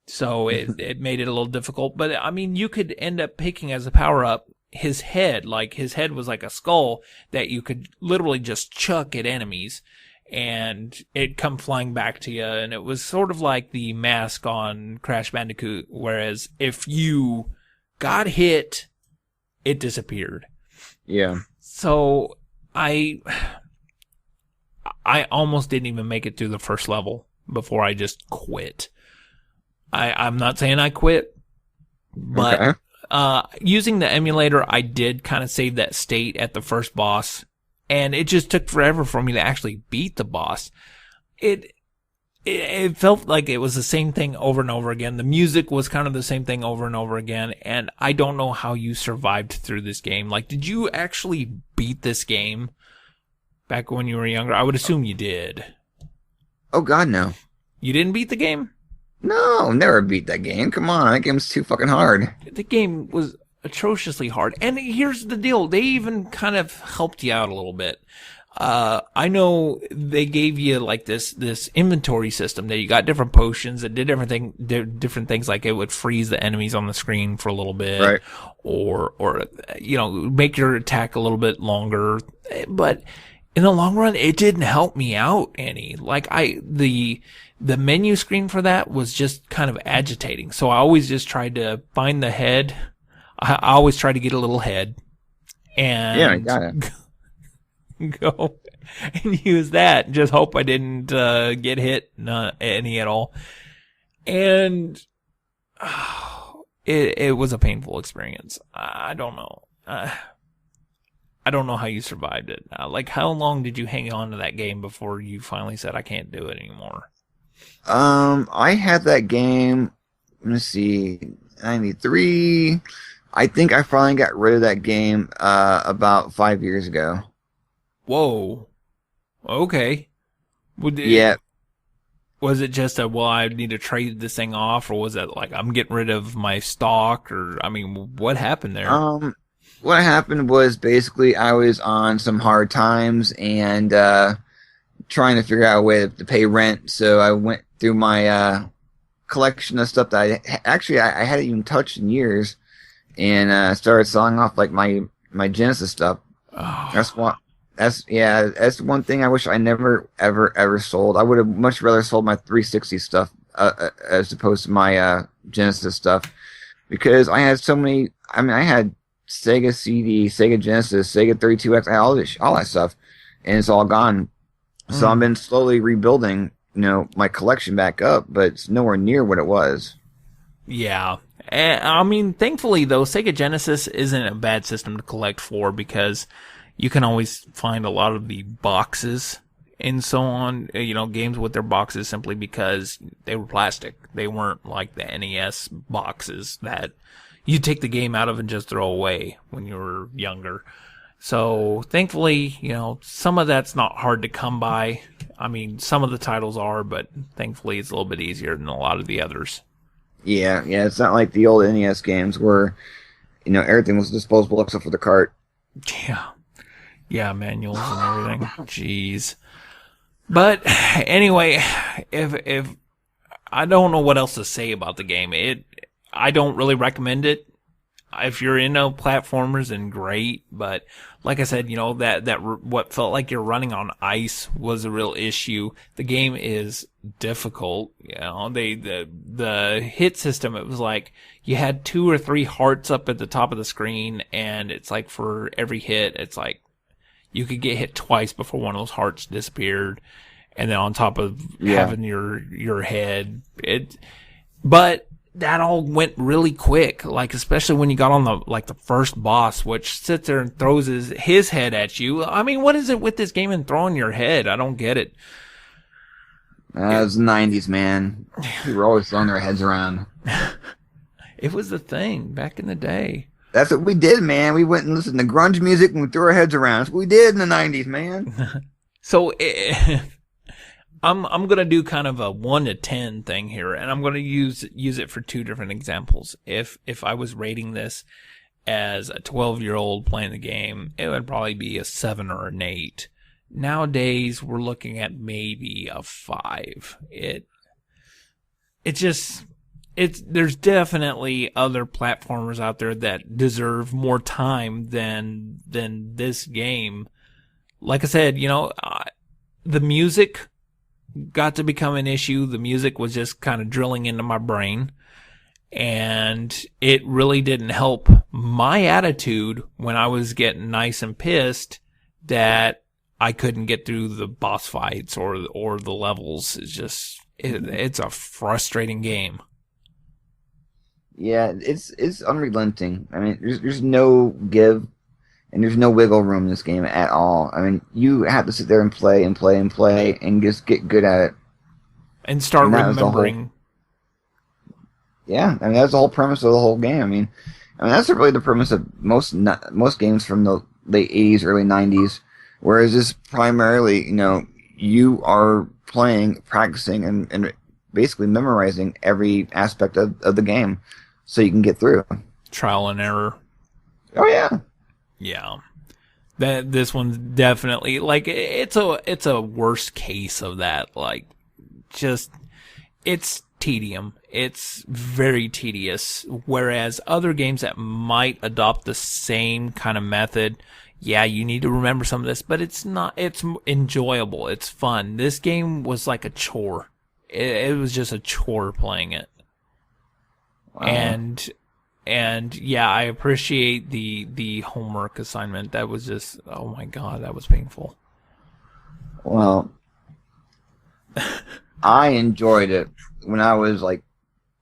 So it made it a little difficult. But I mean, you could end up picking as a power up his head. Like, his head was like a skull that you could literally just chuck at enemies and it'd come flying back to you. And it was sort of like the mask on Crash Bandicoot, whereas if you got hit, it disappeared. Yeah. So I almost didn't even make it through the first level before I just quit. I'm not saying I quit, but okay. Using the emulator, I did kind of save that state at the first boss, and it just took forever for me to actually beat the boss. It felt like it was the same thing over and over again. The music was kind of the same thing over and over again, and I don't know how you survived through this game. Like, did you actually beat this game back when you were younger? I would assume you did. Oh, God, no. You didn't beat the game? No, never beat that game. Come on, that game's too fucking hard. The game was atrociously hard. And here's the deal. They even kind of helped you out a little bit. I know they gave you like this inventory system that you got different potions that did different things, like it would freeze the enemies on the screen for a little bit, right, or make your attack a little bit longer. But in the long run, it didn't help me out any. Like, the menu screen for that was just kind of agitating. So I always just tried to find the head. I always tried to get a little head and yeah, I got it. Go and use that and just hope I didn't get hit any at all. And it was a painful experience. I don't know. I don't know how you survived it. Like, how long did you hang on to that game before you finally said, I can't do it anymore? I had that game, let me see, 93. I think I finally got rid of that game about 5 years ago. Whoa. Okay. Yeah. Was it just well, I need to trade this thing off, or was it like, I'm getting rid of my stock, or, I mean, what happened there? What happened was basically I was on some hard times and trying to figure out a way to pay rent. So I went through my collection of stuff that I hadn't even touched in years, and started selling off like my Genesis stuff. Oh. That's one thing I wish I never ever sold. I would have much rather sold my 360 stuff as opposed to my Genesis stuff, because I had so many. I mean, I had Sega CD, Sega Genesis, Sega 32X, I had all that stuff, and it's all gone. So I've been slowly rebuilding, my collection back up, but it's nowhere near what it was. Yeah. I mean, thankfully, though, Sega Genesis isn't a bad system to collect for, because you can always find a lot of the boxes and so on, games with their boxes, simply because they were plastic. They weren't like the NES boxes that you take the game out of and just throw away when you were younger. So thankfully, some of that's not hard to come by. I mean, some of the titles are, but thankfully it's a little bit easier than a lot of the others. Yeah, it's not like the old NES games where, everything was disposable except for the cart. Yeah, manuals and everything. Jeez. But anyway, if I don't know what else to say about the game. I don't really recommend it. If you're into platformers, then great. But like I said, that what felt like you're running on ice was a real issue. The game is difficult. The hit system, it was like you had 2 or 3 hearts up at the top of the screen, and it's like for every hit, it's like you could get hit twice before one of those hearts disappeared. And then on top of having your head, but that all went really quick, like, especially when you got on the first boss, which sits there and throws his head at you. I mean, what is it with this game and throwing your head? I don't get it. It was the 90s, man. People were always throwing their heads around. It was the thing back in the day. That's what we did, man. We went and listened to grunge music and we threw our heads around. That's what we did in the 90s, man. So I'm gonna do kind of a 1 to 10 thing here, and I'm gonna use it for 2 different examples. If I was rating this as a 12-year-old playing the game, it would probably be a 7 or an 8. Nowadays, we're looking at maybe a 5. There's definitely other platformers out there that deserve more time than this game. Like I said, the music got to become an issue. The music was just kind of drilling into my brain, and it really didn't help my attitude when I was getting nice and pissed that I couldn't get through the boss fights or the levels. It's a frustrating game. Yeah, it's unrelenting. I mean, there's no give and there's no wiggle room in this game at all. I mean, you have to sit there and play and play and play and just get good at it. And start remembering. Yeah, I mean, that's the whole premise of the whole game. I mean, that's really the premise of most games from the late 80s, early 90s, whereas this primarily, you are playing, practicing, and basically memorizing every aspect of the game so you can get through. Trial and error. Oh, yeah. Yeah. This one's definitely, like, it's a worst case of that. Like, just, it's tedium. It's very tedious. Whereas other games that might adopt the same kind of method, yeah, you need to remember some of this, but it's enjoyable. It's fun. This game was like a chore. It was just a chore playing it. Wow. And yeah, I appreciate the homework assignment. That was just, oh my God, that was painful. Well, I enjoyed it when I was like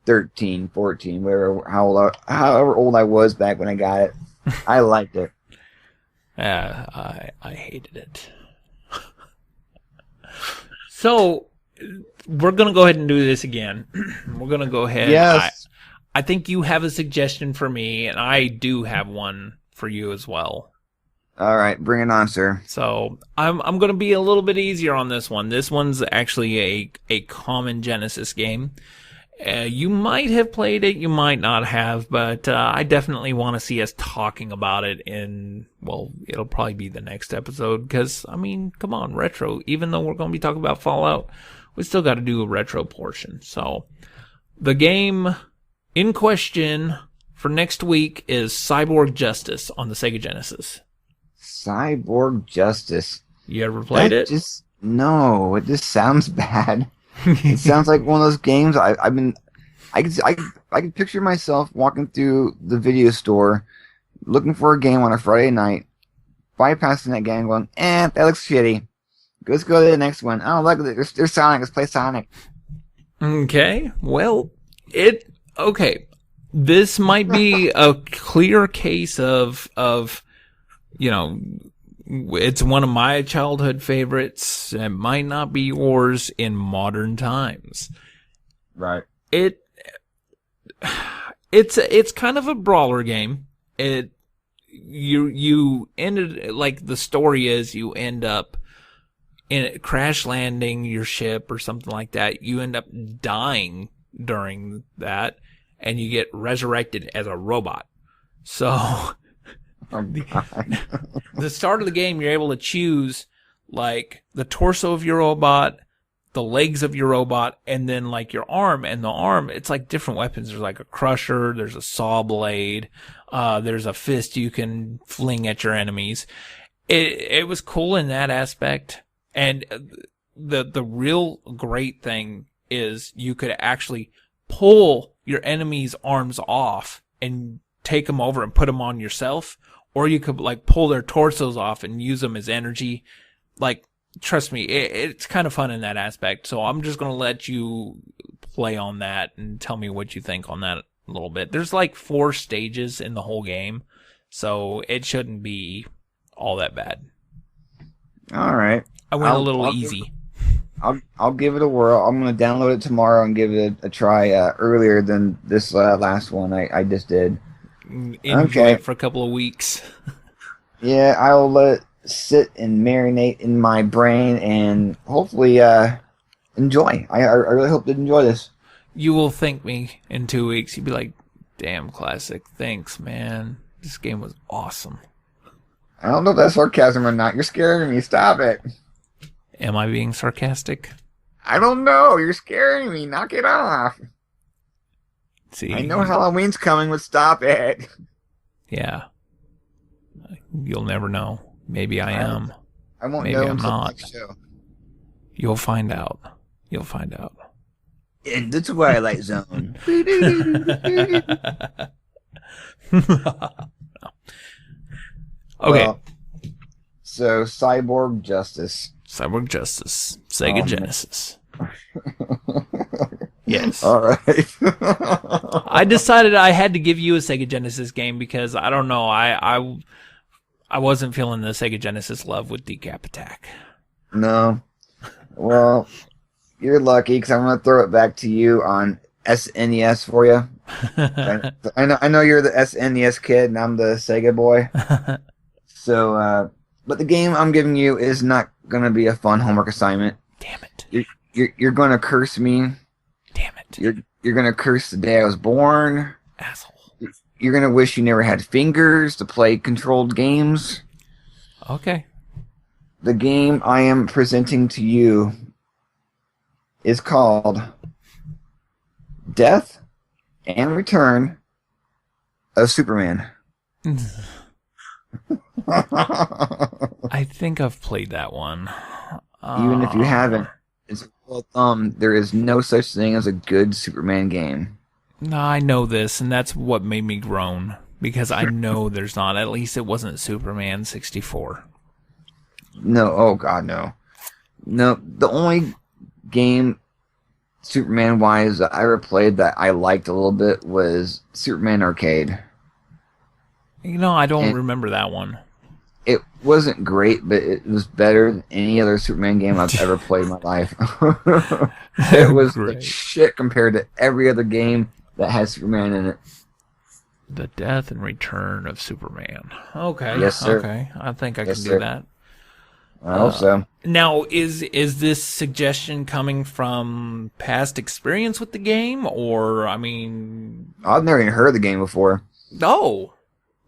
13, 14, however old I was back when I got it. I liked it. I hated it. So we're gonna go ahead and do this again. We're gonna go ahead. Yes. I think you have a suggestion for me, and I do have one for you as well. All right, bring it on, sir. So I'm going to be a little bit easier on this one. This one's actually a common Genesis game. You might have played it, you might not have, but I definitely want to see us talking about it it'll probably be the next episode, because, I mean, come on, retro. Even though we're going to be talking about Fallout, we still got to do a retro portion. So the game in question for next week is Cyborg Justice on the Sega Genesis. Cyborg Justice. You ever played it? No, it just sounds bad. It sounds like one of those games I could picture myself walking through the video store looking for a game on a Friday night, bypassing that game, going, that looks shitty. Let's go to the next one. Oh, look, there's Sonic. Let's play Sonic. Okay, well, okay. This might be a clear case of it's one of my childhood favorites. It might not be yours in modern times. Right. It's kind of a brawler game. You ended, like, the story is you end up in crash landing your ship or something like that. You end up dying during that, and you get resurrected as a robot. So the start of the game, you're able to choose, like, the torso of your robot, the legs of your robot, and then, like, your arm. And the arm, it's like different weapons. There's like a crusher, there's a saw blade, there's a fist you can fling at your enemies. It was cool in that aspect. And the real great thing is you could actually pull your enemy's arms off and take them over and put them on yourself. Or you could, like, pull their torsos off and use them as energy. Like, trust me, it's kind of fun in that aspect. So I'm just going to let you play on that and tell me what you think on that a little bit. There's like 4 stages in the whole game, so it shouldn't be all that bad. All right. I went a little easy. I'll give it a whirl. I'm going to download it tomorrow and give it a try earlier than this last one I just did. Enjoy it for a couple of weeks. Yeah, I'll let it sit and marinate in my brain and hopefully enjoy. I really hope to enjoy this. You will thank me in 2 weeks. You'll be like, damn, Classic. Thanks, man. This game was awesome. I don't know if that's sarcasm or not. You're scaring me. Stop it. Am I being sarcastic? I don't know. You're scaring me. Knock it off. See, I know Halloween's coming, but stop it. Yeah. You'll never know. Maybe I am. I won't Maybe know I'm until not. next show. You'll find out. You'll find out. In the Twilight Zone. Okay. Well, so, Cyborg Justice. Cyborg Justice. Sega Genesis. Yes. All right. I decided I had to give you a Sega Genesis game because, I don't know, I wasn't feeling the Sega Genesis love with Decap Attack. No. Well, you're lucky because I'm going to throw it back to you on SNES for you. I know you're the SNES kid and I'm the Sega boy. So, but the game I'm giving you is not going to be a fun homework assignment. Damn it. You're going to curse me. Damn it. You're going to curse the day I was born. Asshole. You're going to wish you never had fingers to play controlled games. Okay. The game I am presenting to you is called Death and Return of Superman. I think I've played that one. Even if you haven't, it's there is no such thing as a good Superman game. No, I know this, and that's what made me groan. Because I know there's not. At least it wasn't Superman 64. No, oh god, no. No, the only game Superman wise that I ever played that I liked a little bit was Superman Arcade. I don't And remember that one. it wasn't great, but it was better than any other Superman game I've ever played in my life. It was like Great. shit compared to every other game that has Superman in it. The Death and Return of Superman. Okay. Yes, sir. Okay. I think I Yes, can sir. do that. I hope so. Now, is this suggestion coming from past experience with the game, or I've never even heard of the game before. oh,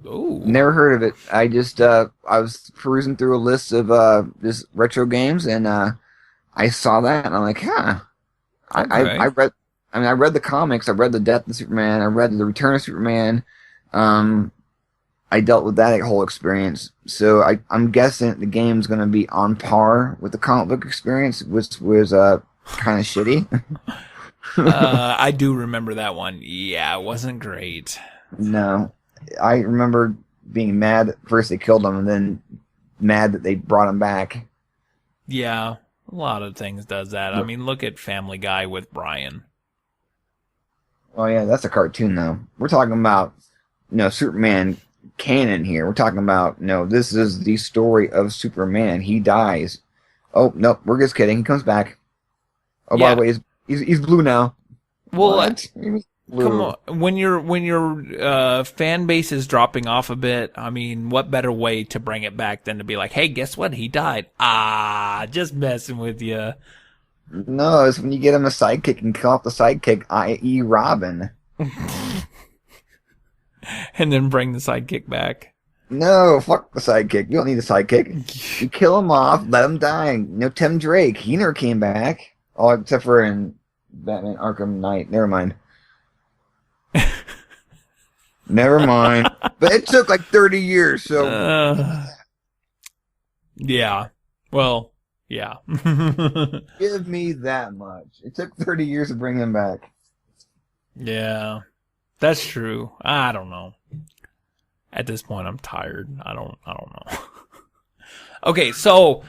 Never heard of it. I just I was perusing through a list of just retro games, and I saw that, and I'm like, huh. Okay. I read the comics. I read the Death of Superman. I read the Return of Superman. I dealt with that whole experience, so I'm guessing the game's going to be on par with the comic book experience, which was kind of shitty. I do remember that one. Yeah, it wasn't great. No, I remember being mad at first they killed him, and then mad that they brought him back. Yeah, a lot of things does that. I mean, look at Family Guy with Brian. Oh yeah, that's a cartoon though. We're talking about Superman canon here. We're talking about this is the story of Superman. He dies. Oh nope, we're just kidding. He comes back. Oh by Yeah. the way, he's blue now. Well, What? He was blue. come on. When your fan base is dropping off a bit, I mean, what better way to bring it back than to be like, hey, guess what? He died. Just messing with you. No, it's when you get him a sidekick and kill off the sidekick, i.e. Robin. And then bring the sidekick back. No, fuck the sidekick. You don't need a sidekick. You kill him off, let him die. Tim Drake, he never came back. Oh, except for in Batman Arkham Knight. Never mind. Never mind. But it took like 30 years, so Yeah. Well, yeah. give me that much. It took 30 years to bring him back. Yeah. That's true. I don't know. At this point, I'm tired. I don't know. Okay, so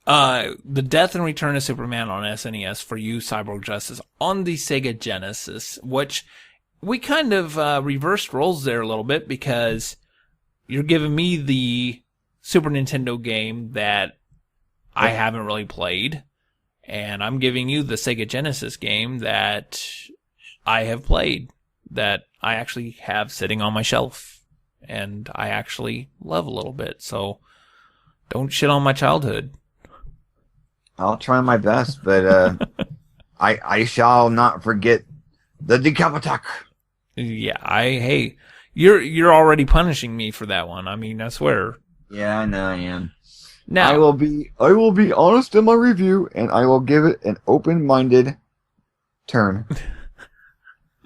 the Death and Return of Superman on SNES for you, Cyborg Justice, on the Sega Genesis, which we kind of reversed roles there a little bit because you're giving me the Super Nintendo game that I haven't really played, and I'm giving you the Sega Genesis game that I have played, that I actually have sitting on my shelf, and I actually love a little bit. So don't shit on my childhood. I'll try my best, but I shall not forget the Decap Attack. Yeah, hey, you're already punishing me for that one. I mean, I swear. Yeah, I know I am. Now I will be honest in my review, and I will give it an open-minded turn.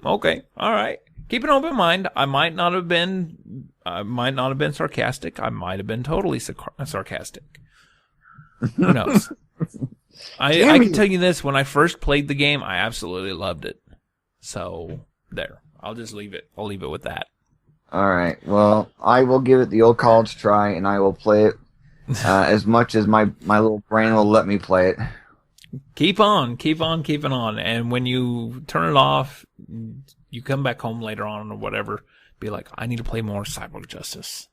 okay, all right. Keep an open mind. I might not have been sarcastic. I might have been totally sarcastic. Who knows? I can tell you this: when I first played the game, I absolutely loved it. So there, I'll just leave it. I'll leave it with that. All right. Well, I will give it the old college try, and I will play it as much as my little brain will let me play it. Keep on keeping on. And when you turn it off, you come back home later on or whatever, be like, I need to play more Cyborg Justice.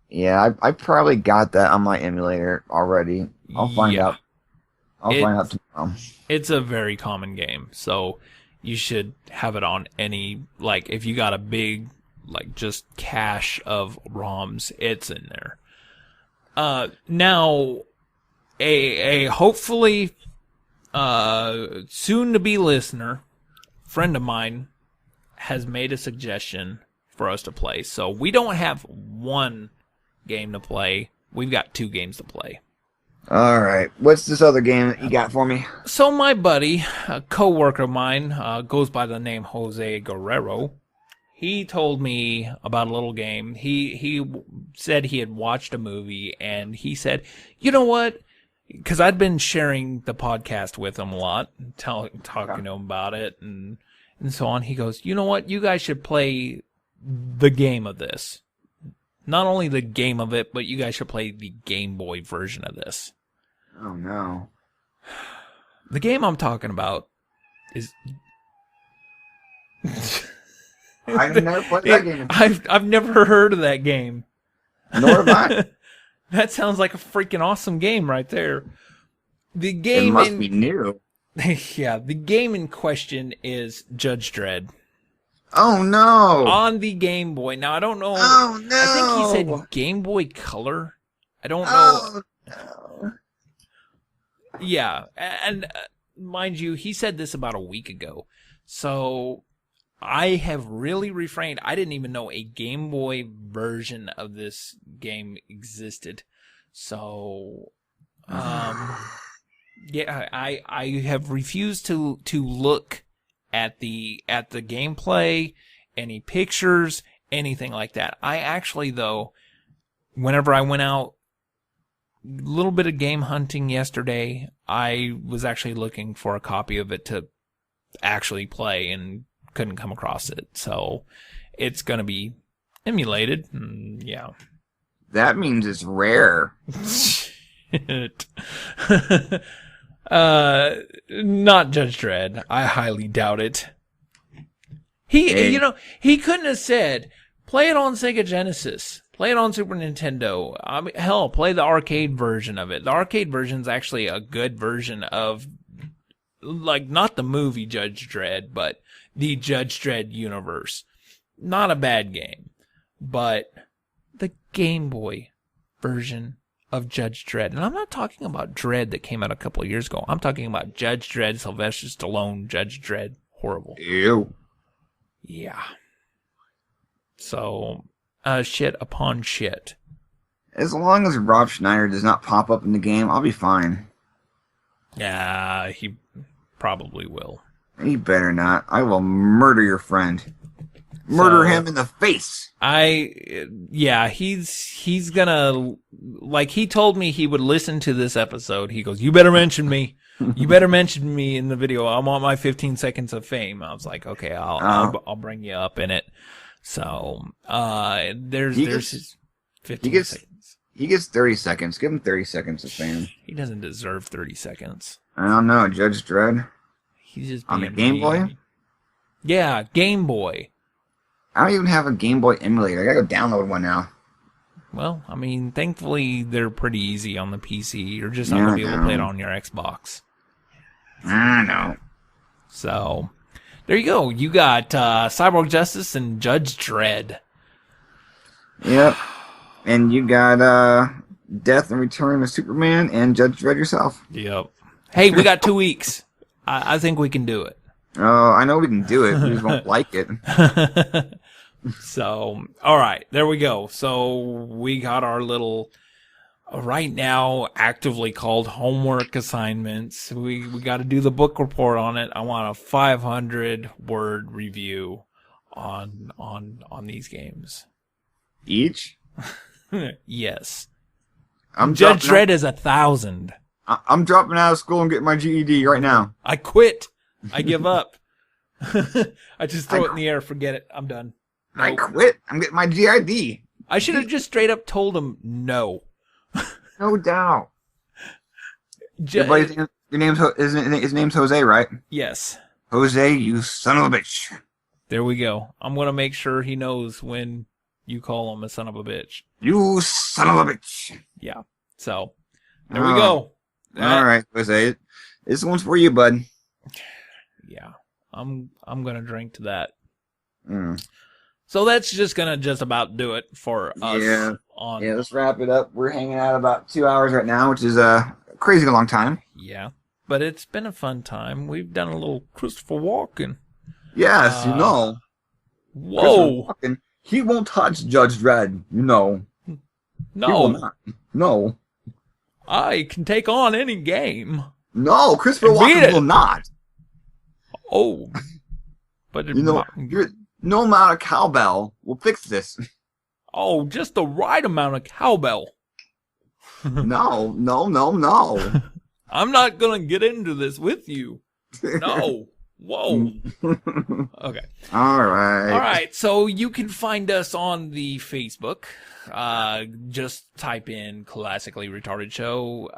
Yeah, I probably got that on my emulator already. I'll find out. I'll find out tomorrow. It's a very common game, so you should have it on any, like, if you got a big, like, just cache of ROMs, it's in there. Now, a hopefully soon-to-be listener, friend of mine, has made a suggestion for us to play. So we don't have one game to play. We've got 2 games to play. All right. What's this other game that you got for me? So my buddy, a co-worker of mine, goes by the name Jose Guerrero. He told me about a little game. He said he had watched a movie, and he said, you know what? Because I'd been sharing the podcast with him a lot, talking to him about it, and so on. He goes, you know what? You guys should play the game of this. Not only the game of it, but you guys should play the Game Boy version of this. Oh, no. The game I'm talking about Is I've never played that game. I've never heard of that game. Nor have I. That sounds like a freaking awesome game right there. The It game must be new. yeah, the game in question is Judge Dredd Oh no! on the Game Boy. Now I don't know. Oh no! I think he said Game Boy Color. I don't know. Oh no! Yeah, and mind you, he said this about a week ago. So I have really refrained. I didn't even know a Game Boy version of this game existed. So, yeah, I have refused to look at the gameplay, any pictures, anything like that. I actually, though, whenever I went out, a little bit of game hunting yesterday, I was actually looking for a copy of it to actually play and couldn't come across it. So it's going to be emulated. Yeah. That means it's rare. Shit. Not Judge Dredd. I highly doubt it. He couldn't have said, play it on Sega Genesis. Play it on Super Nintendo. I mean, hell, play the arcade version of it. The arcade version is actually a good version of, like, not the movie Judge Dredd, but the Judge Dredd universe. Not a bad game. But the Game Boy version of Judge Dredd. And I'm not talking about Dredd that came out a couple of years ago. I'm talking about Judge Dredd, Sylvester Stallone, Judge Dredd. Horrible. Ew. Yeah. So, shit upon shit. As long as Rob Schneider does not pop up in the game, I'll be fine. Yeah, he probably will. He better not. I will murder your friend. Murder him in the face. He's gonna, like, he told me he would listen to this episode. He goes, you better mention me. You better mention me in the video. I want my 15 seconds of fame. I was like, okay, I'll bring you up in it. So, there's his 15 seconds. He gets 30 seconds. Give him 30 seconds of fame. He doesn't deserve 30 seconds. I don't know, Judge Dredd. He's just on the being Game Boy? Yeah, Game Boy. I don't even have a Game Boy emulator. I gotta go download one now. Well, I mean, thankfully they're pretty easy on the PC. You're just not gonna be able to play it on your Xbox. I know. So, there you go. You got Cyborg Justice and Judge Dredd. Yep. And you got Death and Return of Superman and Judge Dredd yourself. Yep. Hey, we got 2 weeks. I think we can do it. Oh, I know we can do it. We just won't like it. So, all right. There we go. So, we got our little, right now, actively called homework assignments. We got to do the book report on it. I want a 500-word review on these games. Each? Yes. Judge Dredd is 1,000. I'm dropping out of school and getting my GED right now. I quit. I give up. I just throw it in the air. Forget it. I'm done. Nope. I quit. I'm getting my GID. I should have just straight up told him no. No doubt. His name's Jose, right? Yes. Jose, you son of a bitch. There we go. I'm going to make sure he knows when you call him a son of a bitch. You son of a bitch. Yeah. So, there we go. All right, Jose. This one's for you, bud. Yeah. I'm going to drink to that. Mm. So that's just going to just about do it for us. Yeah. Let's wrap it up. We're hanging out about 2 hours right now, which is a crazy long time. Yeah. But it's been a fun time. We've done a little Christopher Walken. Yes, you know. Whoa. Walken, he won't touch Judge Dredd, you know. No. He will not. No. I can take on any game. No, Christopher Walken will not. Oh. But you know, no amount of cowbell will fix this. Oh, just the right amount of cowbell. No. I'm not going to get into this with you. No. Whoa. Okay. All right. All right. So you can find us on the Facebook. Just type in Classically Retarded Show.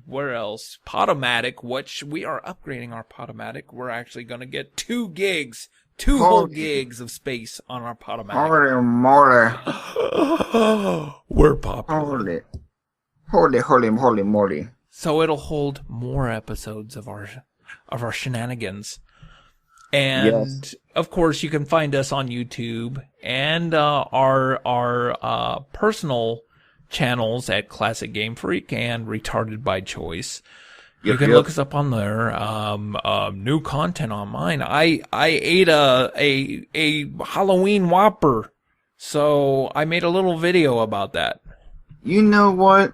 Where else? Podomatic, which we are upgrading our Podomatic. We're actually going to get 2 gigs, 2 whole gigs of space on our Podomatic. Holy moly. We're popular. Holy moly. So it'll hold more episodes of our shenanigans. And of course, you can find us on YouTube and our personal channels at Classic Game Freak and Retarded by Choice. You can look us up on there. New content on mine. I ate a Halloween Whopper, so I made a little video about that. You know what?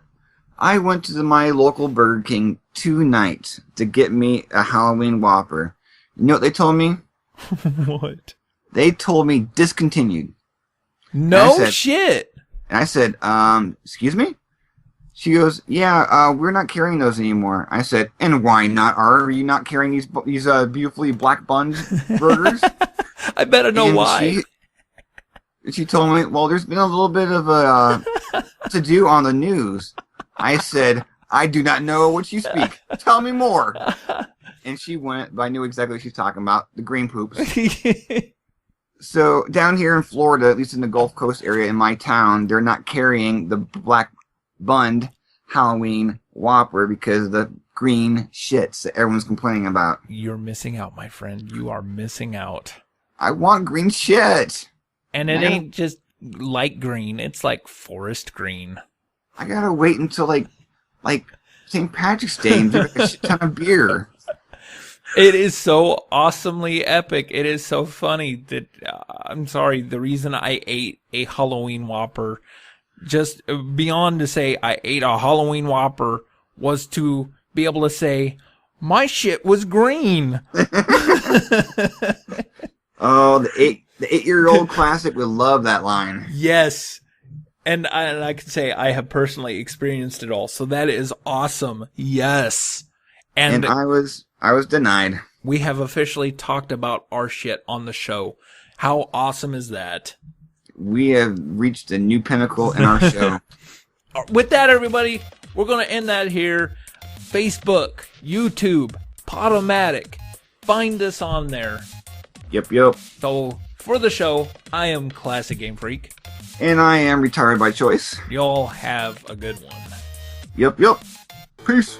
I went to my local Burger King tonight to get me a Halloween Whopper. You know what they told me? What? They told me discontinued. No shit. And I said, excuse me? She goes, yeah, we're not carrying those anymore. I said, and why not? Are you not carrying these beautifully black bunned burgers? I better know why. She told me, well, there's been a little bit of a to-do on the news. I said, I do not know what you speak. Tell me more. And she went, but I knew exactly what she was talking about, the green poops. So down here in Florida, at least in the Gulf Coast area in my town, they're not carrying the black bunned Halloween Whopper because of the green shits that everyone's complaining about. You're missing out, my friend. You are missing out. I want green shit. And it ain't just light green. It's like forest green. I gotta wait until like St. Patrick's Day and drink a shit ton of beer. It is so awesomely epic. It is so funny that, I'm sorry, the reason I ate a Halloween Whopper, just beyond to say I ate a Halloween Whopper, was to be able to say, my shit was green. Oh, the 8-year-old classic would love that line. Yes. And I can say I have personally experienced it all. So that is awesome. Yes. And I was denied. We have officially talked about our shit on the show. How awesome is that? We have reached a new pinnacle in our show. With that, everybody, we're going to end that here. Facebook, YouTube, Podomatic. Find us on there. Yep. So, for the show, I am Classic Game Freak. And I am Retired by Choice. Y'all have a good one. Yep. Peace.